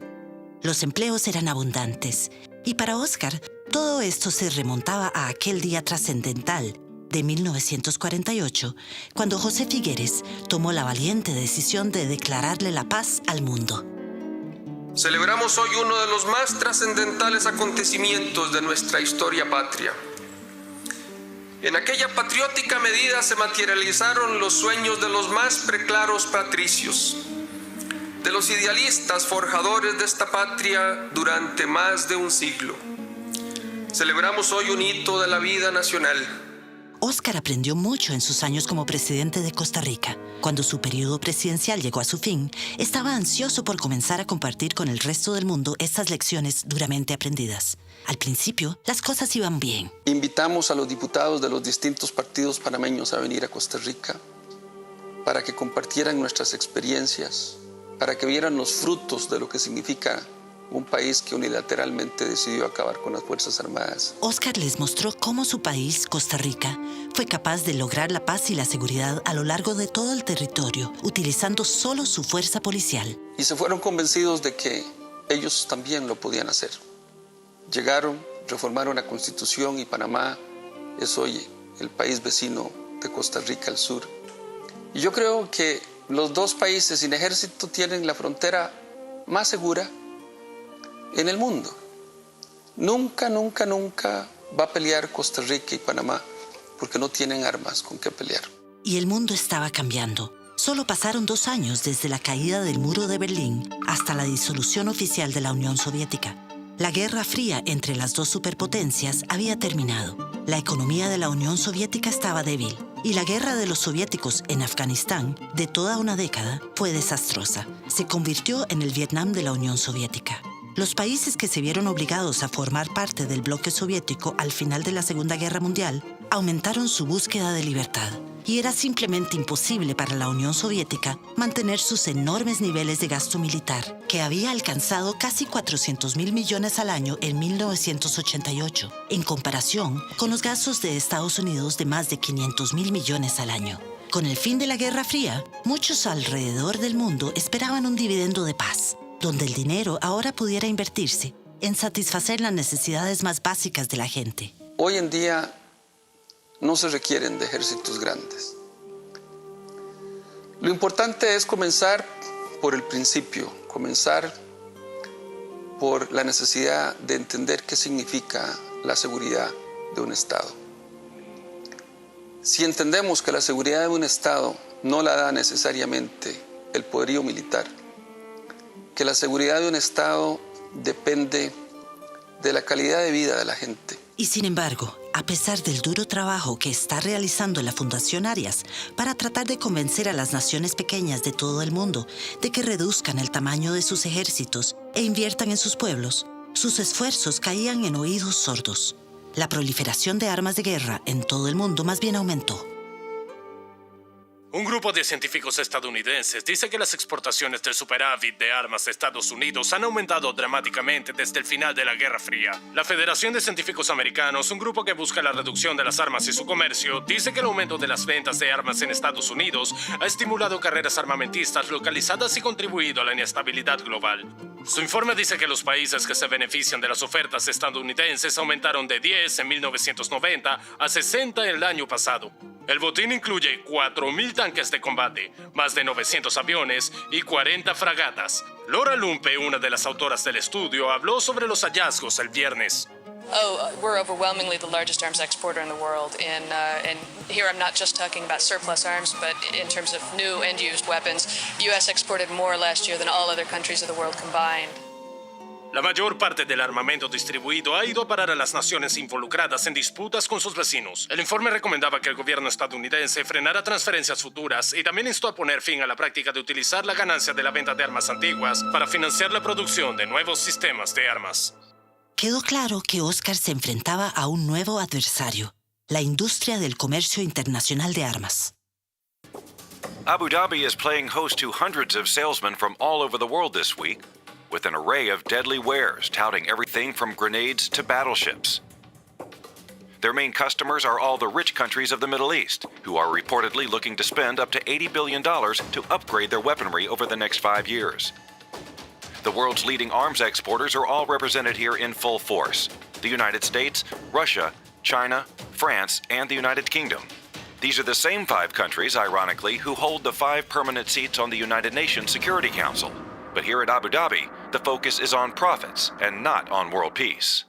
Los empleos eran abundantes, y para Óscar, todo esto se remontaba a aquel día trascendental de 1948, cuando José Figueres tomó la valiente decisión de declararle la paz al mundo. Celebramos hoy uno de los más trascendentales acontecimientos de nuestra historia patria. En aquella patriótica medida se materializaron los sueños de los más preclaros patricios, de los idealistas forjadores de esta patria durante más de un siglo. Celebramos hoy un hito de la vida nacional. Óscar aprendió mucho en sus años como presidente de Costa Rica. Cuando su periodo presidencial llegó a su fin, estaba ansioso por comenzar a compartir con el resto del mundo estas lecciones duramente aprendidas. Al principio, las cosas iban bien. Invitamos a los diputados de los distintos partidos panameños a venir a Costa Rica para que compartieran nuestras experiencias, para que vieran los frutos de lo que significa un país que unilateralmente decidió acabar con las Fuerzas Armadas. Óscar les mostró cómo su país, Costa Rica, fue capaz de lograr la paz y la seguridad a lo largo de todo el territorio, utilizando solo su fuerza policial. Y se fueron convencidos de que ellos también lo podían hacer. Llegaron, reformaron la Constitución y Panamá es hoy el país vecino de Costa Rica al sur. Y yo creo que los dos países sin ejército tienen la frontera más segura en el mundo. Nunca va a pelear Costa Rica y Panamá porque no tienen armas con qué pelear. Y el mundo estaba cambiando. Solo pasaron 2 años desde la caída del muro de Berlín hasta la disolución oficial de la Unión Soviética. La Guerra Fría entre las dos superpotencias había terminado. La economía de la Unión Soviética estaba débil y la guerra de los soviéticos en Afganistán, de toda una década, fue desastrosa. Se convirtió en el Vietnam de la Unión Soviética. Los países que se vieron obligados a formar parte del bloque soviético al final de la Segunda Guerra Mundial aumentaron su búsqueda de libertad. Y era simplemente imposible para la Unión Soviética mantener sus enormes niveles de gasto militar, que había alcanzado casi 400.000 millones al año en 1988, en comparación con los gastos de Estados Unidos de más de 500.000 millones al año. Con el fin de la Guerra Fría, muchos alrededor del mundo esperaban un dividendo de paz, donde el dinero ahora pudiera invertirse en satisfacer las necesidades más básicas de la gente. Hoy en día no se requieren de ejércitos grandes. Lo importante es comenzar por el principio, comenzar por la necesidad de entender qué significa la seguridad de un Estado. Si entendemos que la seguridad de un Estado no la da necesariamente el poderío militar, que la seguridad de un Estado depende de la calidad de vida de la gente. Y sin embargo, a pesar del duro trabajo que está realizando la Fundación Arias para tratar de convencer a las naciones pequeñas de todo el mundo de que reduzcan el tamaño de sus ejércitos e inviertan en sus pueblos, sus esfuerzos caían en oídos sordos. La proliferación de armas de guerra en todo el mundo más bien aumentó. Un grupo de científicos estadounidenses dice que las exportaciones del superávit de armas de Estados Unidos han aumentado dramáticamente desde el final de la Guerra Fría. La Federación de Científicos Americanos, un grupo que busca la reducción de las armas y su comercio, dice que el aumento de las ventas de armas en Estados Unidos ha estimulado carreras armamentistas localizadas y contribuido a la inestabilidad global. Su informe dice que los países que se benefician de las ofertas estadounidenses aumentaron de 10 en 1990 a 60 el año pasado. El botín incluye 4.000 tanques de combate, más de 900 aviones y 40 fragatas. Laura Lumpe, una de las autoras del estudio, habló sobre los hallazgos el viernes. We're overwhelmingly the largest arms exporter in the world, and here I'm not just talking about surplus arms, but in terms of new and used weapons. U.S. exported more last year than all other countries of the world combined. La mayor parte del armamento distribuido ha ido a parar a las naciones involucradas en disputas con sus vecinos. El informe recomendaba que el gobierno estadounidense frenara transferencias futuras y también instó a poner fin a la práctica de utilizar la ganancia de la venta de armas antiguas para financiar la producción de nuevos sistemas de armas. Quedó claro que Oscar se enfrentaba a un nuevo adversario, la industria del comercio internacional de armas. Abu Dhabi is playing host to hundreds of salesmen from all over the world this week, with an array of deadly wares touting everything from grenades to battleships. Their main customers are all the rich countries of the Middle East, who are reportedly looking to spend up to $80 billion to upgrade their weaponry over the next 5 years. The world's leading arms exporters are all represented here in full force: the United States, Russia, China, France, and the United Kingdom. These are the same 5 countries, ironically, who hold the 5 permanent seats on the United Nations Security Council. But here at Abu Dhabi, the focus is on profits and not on world peace.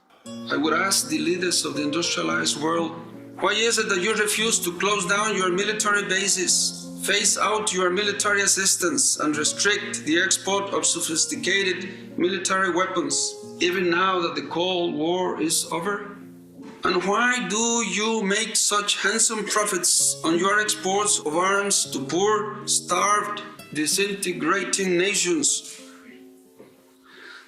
I would ask the leaders of the industrialized world, why is it that you refuse to close down your military bases, phase out your military assistance, and restrict the export of sophisticated military weapons, even now that the Cold War is over? And why do you make such handsome profits on your exports of arms to poor, starved, disintegrating nations?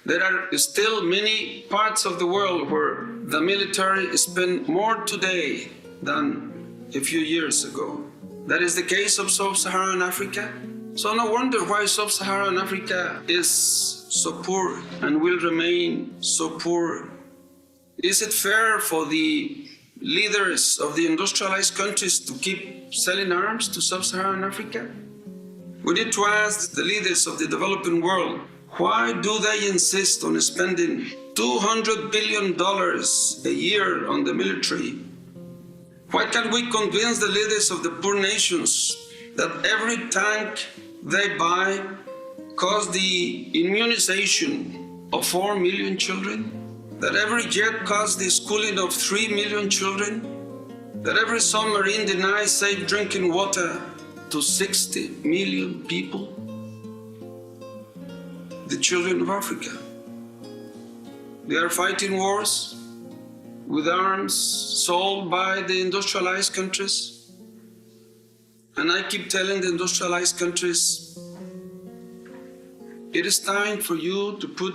There are still many parts of the world where the military spend more today than a few years ago. That is the case of Sub-Saharan Africa. So no wonder why Sub-Saharan Africa is so poor and will remain so poor. Is it fair for the leaders of the industrialized countries to keep selling arms to Sub-Saharan Africa? We need to ask the leaders of the developing world, why do they insist on spending $200 billion a year on the military? Why can't we convince the leaders of the poor nations that every tank they buy costs the immunization of 4 million children? that every jet costs the schooling of 3 million children, that every submarine denies safe drinking water to 60 million people, the children of Africa. They are fighting wars with arms sold by the industrialized countries. And I keep telling the industrialized countries, it is time for you to put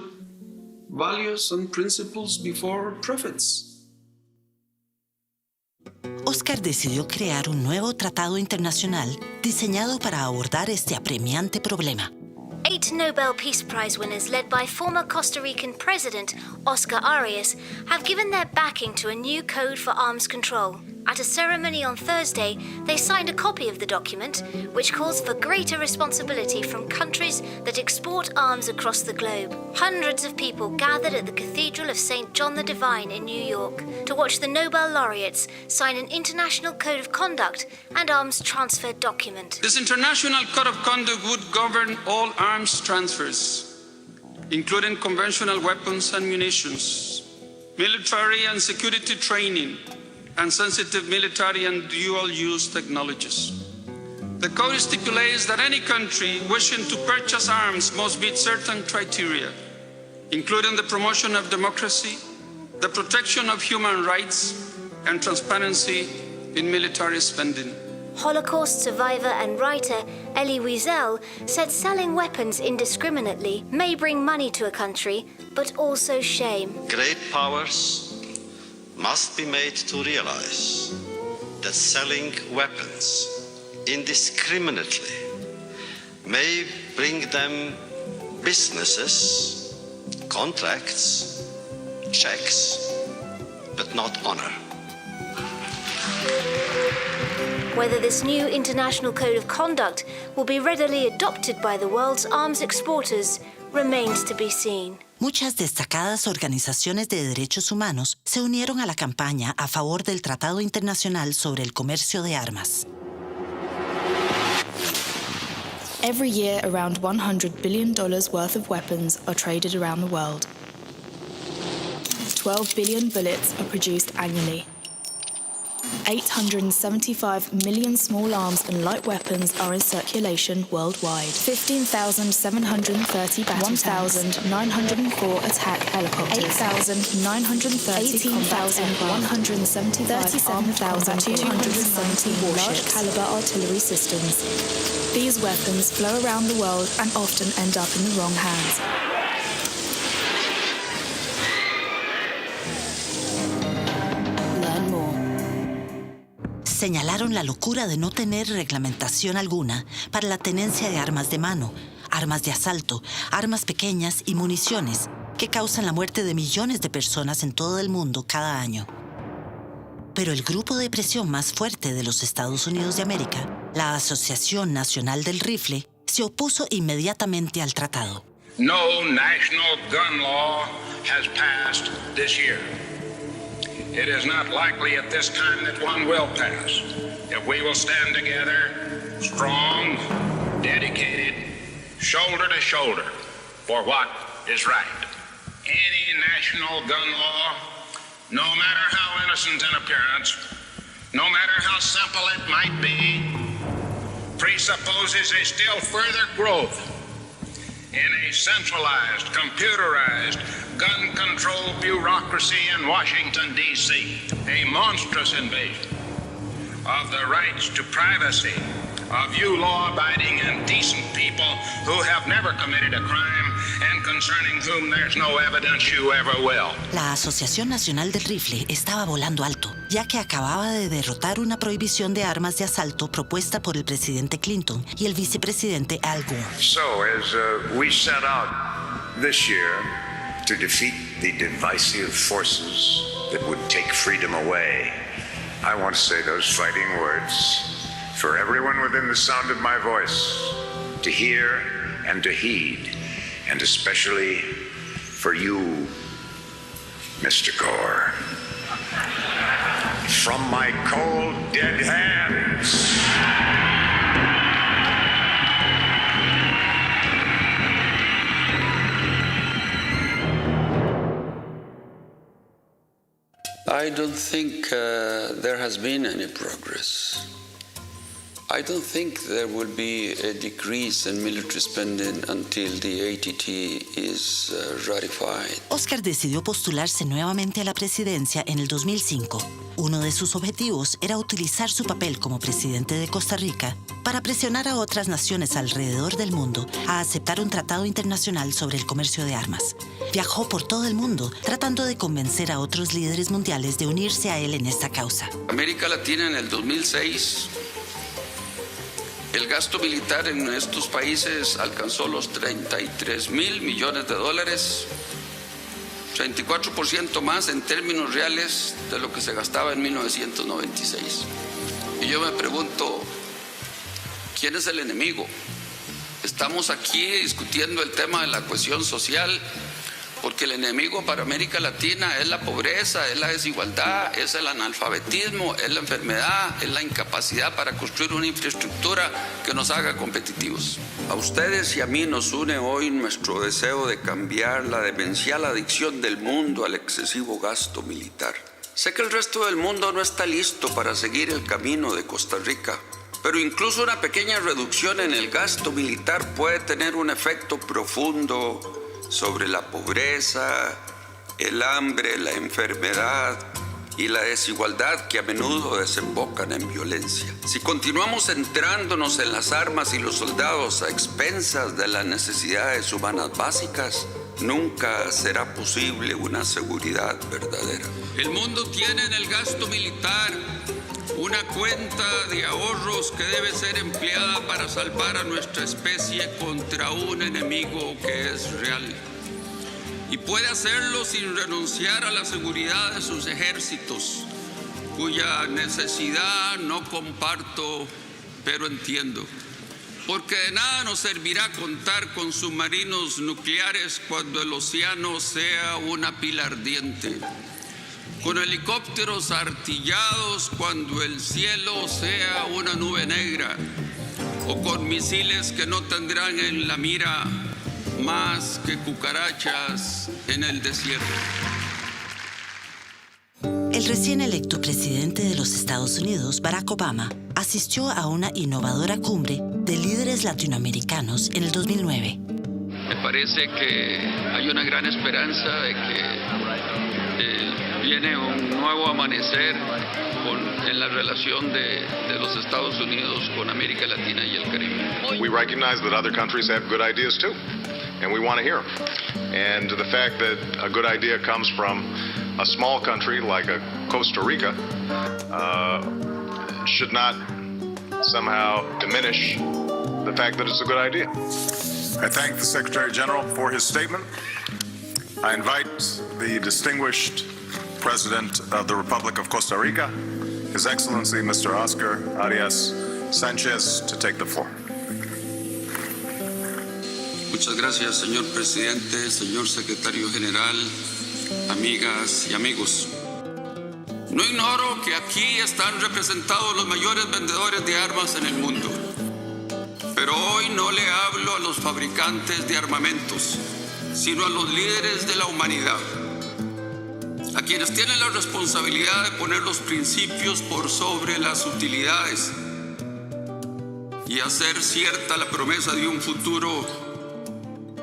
values and principles before profits. Oscar decidió crear un nuevo tratado internacional diseñado para abordar este apremiante problema. 8 Nobel Peace Prize winners, led by former Costa Rican President Oscar Arias, have given their backing to a new code for arms control. At a ceremony on Thursday, they signed a copy of the document, which calls for greater responsibility from countries that export arms across the globe. Hundreds of people gathered at the Cathedral of St. John the Divine in New York to watch the Nobel laureates sign an international code of conduct and arms transfer document. This international code of conduct would govern all arms transfers, including conventional weapons and munitions, military and security training, and sensitive military and dual-use technologies. The code stipulates that any country wishing to purchase arms must meet certain criteria, including the promotion of democracy, the protection of human rights, and transparency in military spending. Holocaust survivor and writer Elie Wiesel said selling weapons indiscriminately may bring money to a country, but also shame. Great powers must be made to realize that selling weapons indiscriminately may bring them businesses, contracts, checks, but not honor. Whether this new international code of conduct will be readily adopted by the world's arms exporters remains to be seen. Muchas destacadas organizaciones de derechos humanos se unieron a la campaña a favor del Tratado Internacional sobre el Comercio de Armas. Every year, around $100 billion worth of weapons are traded around the world. 12 billion bullets are produced annually. 875 million small arms and light weapons are in circulation worldwide. 15,730 battle tanks, 1,904 attack helicopters, 8,930 18,175 37,270 large-caliber artillery systems. These weapons flow around the world and often end up in the wrong hands. Señalaron la locura de no tener reglamentación alguna para la tenencia de armas de mano, armas de asalto, armas pequeñas y municiones que causan la muerte de millones de personas en todo el mundo cada año. Pero el grupo de presión más fuerte de los Estados Unidos de América, la Asociación Nacional del Rifle, se opuso inmediatamente al tratado. No national gun law has passed this year. It is not likely at this time that one will pass. If we will stand together, strong, dedicated, shoulder to shoulder, for what is right. Any national gun law, no matter how innocent in appearance, no matter how simple it might be, presupposes a still further growth in a centralized, computerized, gun control bureaucracy in Washington, D.C., a monstrous invasion of the rights to privacy of you law-abiding and decent people who have never committed a crime and concerning whom there's no evidence you ever will. La Asociación Nacional del Rifle estaba volando alto, ya que acababa de derrotar una prohibición de armas de asalto propuesta por el presidente Clinton y el vicepresidente Al Gore. So, as we set out this year to defeat the divisive forces that would take freedom away, I want to say those fighting words for everyone within the sound of my voice to hear and to heed, and especially for you, Mr. Gore. From my cold, dead hands. I don't think there has been any progress. I don't think there will be a decrease in military spending until the ATT is ratified. Oscar decidió postularse nuevamente a la presidencia en el 2005. Uno de sus objetivos era utilizar su papel como presidente de Costa Rica para presionar a otras naciones alrededor del mundo a aceptar un tratado internacional sobre el comercio de armas. Viajó por todo el mundo tratando de convencer a otros líderes mundiales de unirse a él en esta causa. América Latina en el 2006, el gasto militar en estos países alcanzó los 33 mil millones de dólares, 34% más en términos reales de lo que se gastaba en 1996. Y yo me pregunto, ¿quién es el enemigo? Estamos aquí discutiendo el tema de la cohesión social porque el enemigo para América Latina es la pobreza, es la desigualdad, es el analfabetismo, es la enfermedad, es la incapacidad para construir una infraestructura que nos haga competitivos. A ustedes y a mí nos une hoy nuestro deseo de cambiar la demencial adicción del mundo al excesivo gasto militar. Sé que el resto del mundo no está listo para seguir el camino de Costa Rica, pero incluso una pequeña reducción en el gasto militar puede tener un efecto profundo sobre la pobreza, el hambre, la enfermedad y la desigualdad que a menudo desembocan en violencia. Si continuamos centrándonos en las armas y los soldados a expensas de las necesidades humanas básicas, nunca será posible una seguridad verdadera. El mundo tiene en el gasto militar una cuenta de ahorros que debe ser empleada para salvar a nuestra especie contra un enemigo que es real. Y puede hacerlo sin renunciar a la seguridad de sus ejércitos, cuya necesidad no comparto, pero entiendo. Porque de nada nos servirá contar con submarinos nucleares cuando el océano sea una pila ardiente, con helicópteros artillados cuando el cielo sea una nube negra, o con misiles que no tendrán en la mira más que cucarachas en el desierto. El recién electo presidente de los Estados Unidos, Barack Obama, asistió a una innovadora cumbre de líderes latinoamericanos en el 2009. Me parece que hay una gran esperanza de que viene un nuevo amanecer en la relación de los Estados Unidos con América Latina y el Caribe. We recognize that other countries have good ideas too, and we want to hear them. And the fact that a good idea comes from a small country like Costa Rica should not somehow diminish the fact that it's a good idea. I thank the Secretary General for his statement. I invite the distinguished President of the Republic of Costa Rica, His Excellency Mr. Oscar Arias Sanchez, to take the floor. Muchas gracias, señor presidente, señor secretario general, amigas y amigos. No ignoro que aquí están representados los mayores vendedores de armas en el mundo. Pero hoy no le hablo a los fabricantes de armamentos, sino a los líderes de la humanidad, a quienes tienen la responsabilidad de poner los principios por sobre las utilidades y hacer cierta la promesa de un futuro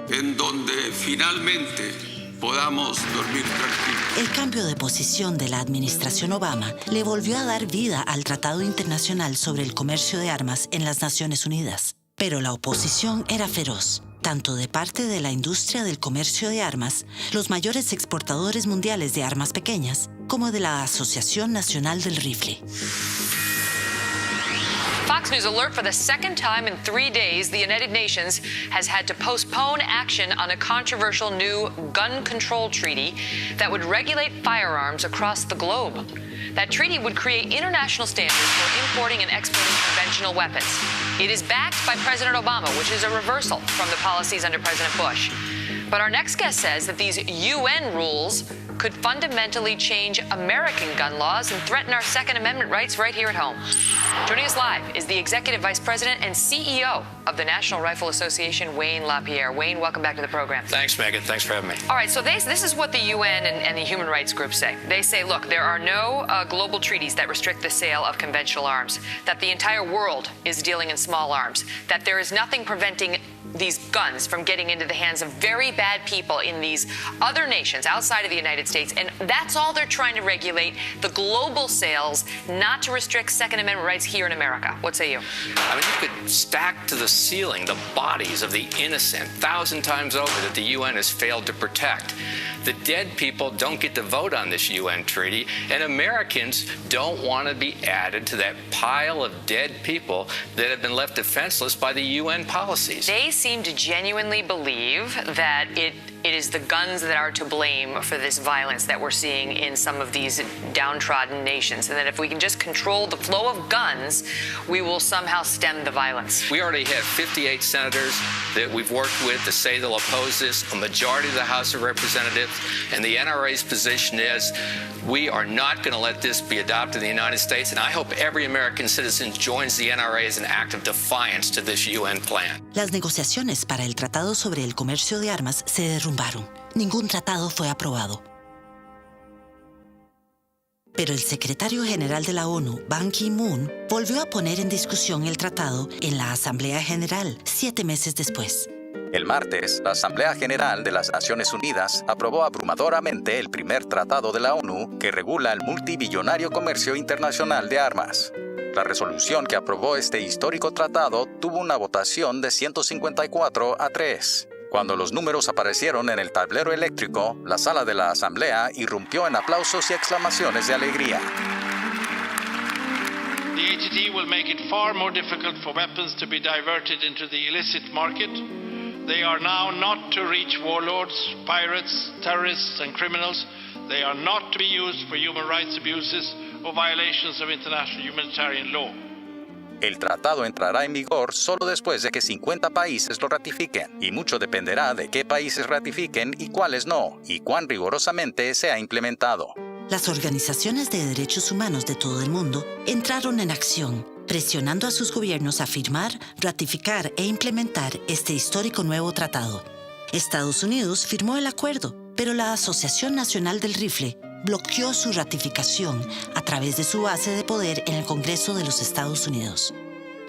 en donde finalmente podamos dormir tranquilos. El cambio de posición de la administración Obama le volvió a dar vida al Tratado Internacional sobre el Comercio de Armas en las Naciones Unidas. Pero la oposición era feroz, tanto de parte de la industria del comercio de armas, los mayores exportadores mundiales de armas pequeñas, como de la Asociación Nacional del Rifle. Fox News alert: for the second time in 3 days, the United Nations has had to postpone action on a controversial new gun control treaty that would regulate firearms across the globe. That treaty would create international standards for importing and exporting conventional weapons. It is backed by President Obama, which is a reversal from the policies under President Bush. But our next guest says that these UN rules could fundamentally change American gun laws and threaten our Second Amendment rights right here at home. Joining us live is the Executive Vice President and CEO of the National Rifle Association, Wayne LaPierre. Wayne, welcome back to the program. Thanks, Megan. Thanks for having me. All right, so this is what the UN and the human rights groups say. They say, look, there are no global treaties that restrict the sale of conventional arms, that the entire world is dealing in small arms, that there is nothing preventing these guns from getting into the hands of very bad people in these other nations outside of the United States. And that's all they're trying to regulate, the global sales, not to restrict Second Amendment rights here in America. What say you? I mean, you could stack to the ceiling the bodies of the innocent 1,000 times over that the UN has failed to protect. The dead people don't get to vote on this UN treaty, and Americans don't want to be added to that pile of dead people that have been left defenseless by the UN policies. They seem to genuinely believe that it is the guns that are to blame for this violence that we're seeing in some of these downtrodden nations, and that if we can just control the flow of guns, we will somehow stem the violence. We already have 58 senators that we've worked with to say they'll oppose this, a majority of the House of Representatives, and the NRA's position is we are not going to let this be adopted in the United States, and I hope every American citizen joins the NRA as an act of defiance to this UN plan. Las negociaciones para el Tratado sobre el Comercio de Armas se derrumbaron. Ningún tratado fue aprobado. Pero el secretario general de la ONU, Ban Ki-moon, volvió a poner en discusión el tratado en la Asamblea General 7 meses después. El martes, la Asamblea General de las Naciones Unidas aprobó abrumadoramente el primer tratado de la ONU que regula el multibillonario comercio internacional de armas. La resolución que aprobó este histórico tratado tuvo una votación de 154-3. Cuando los números aparecieron en el tablero eléctrico, la sala de la Asamblea irrumpió en aplausos y exclamaciones de alegría. The ATT will make it far more difficult for weapons to be diverted into the illicit market. They are now not to reach warlords, pirates, terrorists, and criminals. They are not to be used for human rights abuses or violations of international humanitarian law. El tratado entrará en vigor solo después de que 50 países lo ratifiquen, y mucho dependerá de qué países ratifiquen y cuáles no, y cuán rigurosamente sea implementado. Las organizaciones de derechos humanos de todo el mundo entraron en acción, presionando a sus gobiernos a firmar, ratificar e implementar este histórico nuevo tratado. Estados Unidos firmó el acuerdo, pero la Asociación Nacional del Rifle bloqueó su ratificación a través de su base de poder en el Congreso de los Estados Unidos.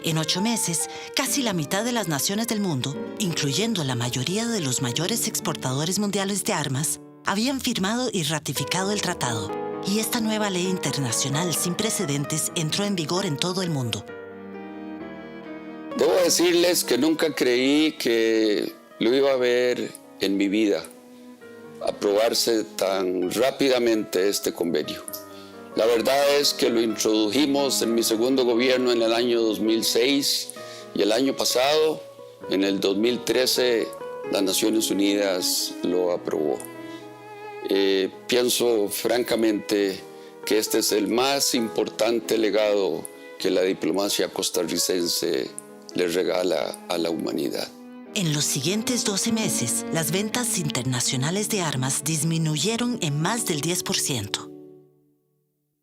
En 8 meses, casi la mitad de las naciones del mundo, incluyendo la mayoría de los mayores exportadores mundiales de armas, habían firmado y ratificado el tratado, y esta nueva ley internacional sin precedentes entró en vigor en todo el mundo. Debo decirles que nunca creí que lo iba a ver en mi vida, aprobarse tan rápidamente este convenio. La verdad es que lo introdujimos en mi segundo gobierno en el año 2006 y el año pasado, en el 2013, las Naciones Unidas lo aprobó. Pienso francamente que este es el más importante legado que la diplomacia costarricense le regala a la humanidad. En los siguientes 12 meses, las ventas internacionales de armas disminuyeron en más del 10%.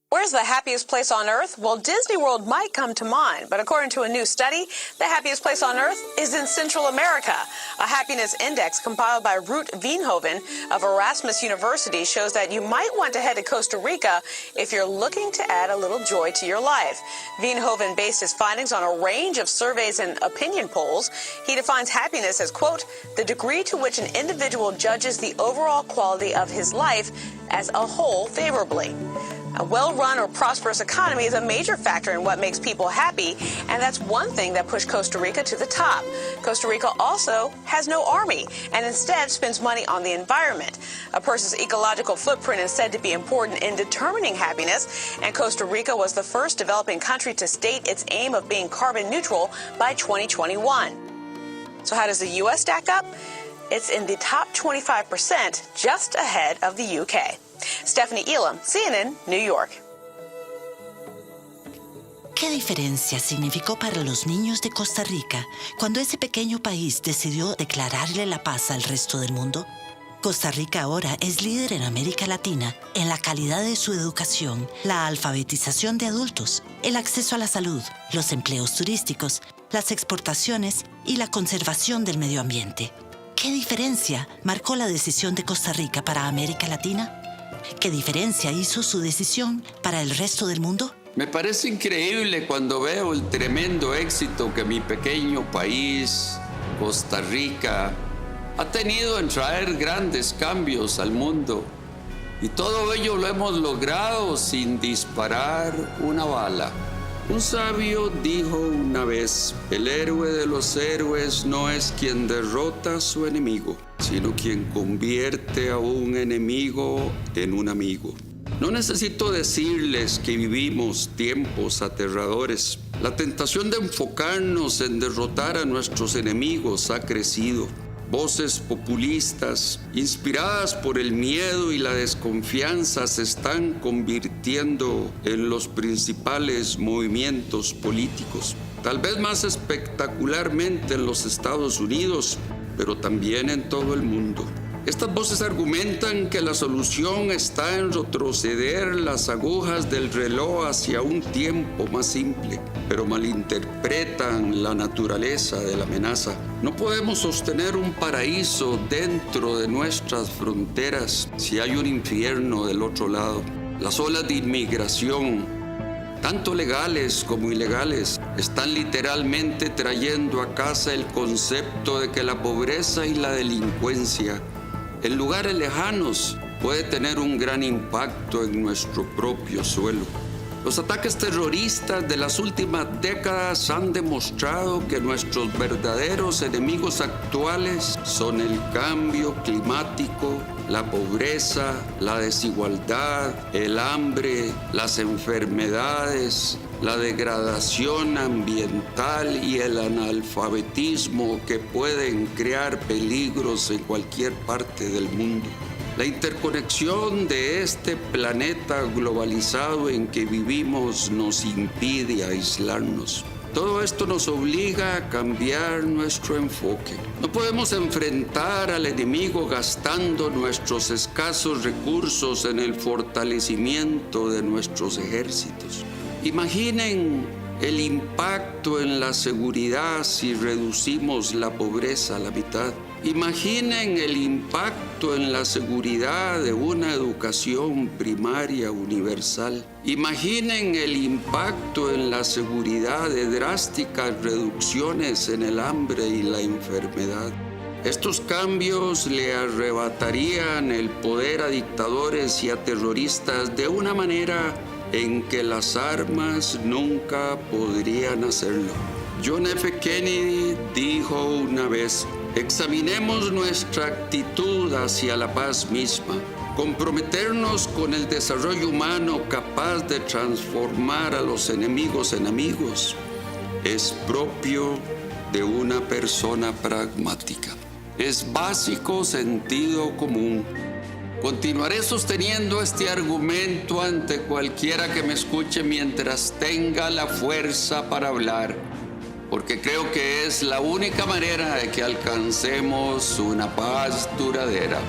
Where's the happiest place on earth? Well, Disney World might come to mind, but according to a new study, the happiest place on earth is in Central America. A happiness index compiled by Ruth Veenhoven of Erasmus University shows that you might want to head to Costa Rica if you're looking to add a little joy to your life. Veenhoven based his findings on a range of surveys and opinion polls. He defines happiness as, quote, the degree to which an individual judges the overall quality of his life as a whole favorably. A well-run or prosperous economy is a major factor in what makes people happy, and that's one thing that pushed Costa Rica to the top. Costa Rica also has no army and instead spends money on the environment. A person's ecological footprint is said to be important in determining happiness, and Costa Rica was the first developing country to state its aim of being carbon neutral by 2021. So how does the U.S. stack up? It's in the top 25%, just ahead of the UK. Stephanie Elam, CNN, New York. ¿Qué diferencia significó para los niños de Costa Rica cuando ese pequeño país decidió declararle la paz al resto del mundo? Costa Rica ahora es líder en América Latina en la calidad de su educación, la alfabetización de adultos, el acceso a la salud, los empleos turísticos, las exportaciones y la conservación del medio ambiente. ¿Qué diferencia marcó la decisión de Costa Rica para América Latina? ¿Qué diferencia hizo su decisión para el resto del mundo? Me parece increíble cuando veo el tremendo éxito que mi pequeño país, Costa Rica, ha tenido en traer grandes cambios al mundo. Y todo ello lo hemos logrado sin disparar una bala. Un sabio dijo una vez: el héroe de los héroes no es quien derrota a su enemigo, sino quien convierte a un enemigo en un amigo. No necesito decirles que vivimos tiempos aterradores. La tentación de enfocarnos en derrotar a nuestros enemigos ha crecido. Voces populistas, inspiradas por el miedo y la desconfianza, se están convirtiendo en los principales movimientos políticos. Tal vez más espectacularmente en los Estados Unidos, pero también en todo el mundo. Estas voces argumentan que la solución está en retroceder las agujas del reloj hacia un tiempo más simple, pero malinterpretan la naturaleza de la amenaza. No podemos sostener un paraíso dentro de nuestras fronteras si hay un infierno del otro lado. Las olas de inmigración, tanto legales como ilegales, están literalmente trayendo a casa el concepto de que la pobreza y la delincuencia en lugares lejanos puede tener un gran impacto en nuestro propio suelo. Los ataques terroristas de las últimas décadas han demostrado que nuestros verdaderos enemigos actuales son el cambio climático, la pobreza, la desigualdad, el hambre, las enfermedades, la degradación ambiental y el analfabetismo que pueden crear peligros en cualquier parte del mundo. La interconexión de este planeta globalizado en que vivimos nos impide aislarnos. Todo esto nos obliga a cambiar nuestro enfoque. No podemos enfrentar al enemigo gastando nuestros escasos recursos en el fortalecimiento de nuestros ejércitos. Imaginen el impacto en la seguridad si reducimos la pobreza a la mitad. Imaginen el impacto en la seguridad de una educación primaria universal. Imaginen el impacto en la seguridad de drásticas reducciones en el hambre y la enfermedad. Estos cambios le arrebatarían el poder a dictadores y a terroristas de una manera en que las armas nunca podrían hacerlo. John F. Kennedy dijo una vez: examinemos nuestra actitud hacia la paz misma. Comprometernos con el desarrollo humano capaz de transformar a los enemigos en amigos es propio de una persona pragmática. Es básico sentido común. Continuaré sosteniendo este argumento ante cualquiera que me escuche mientras tenga la fuerza para hablar, porque creo que es la única manera de que alcancemos una paz duradera.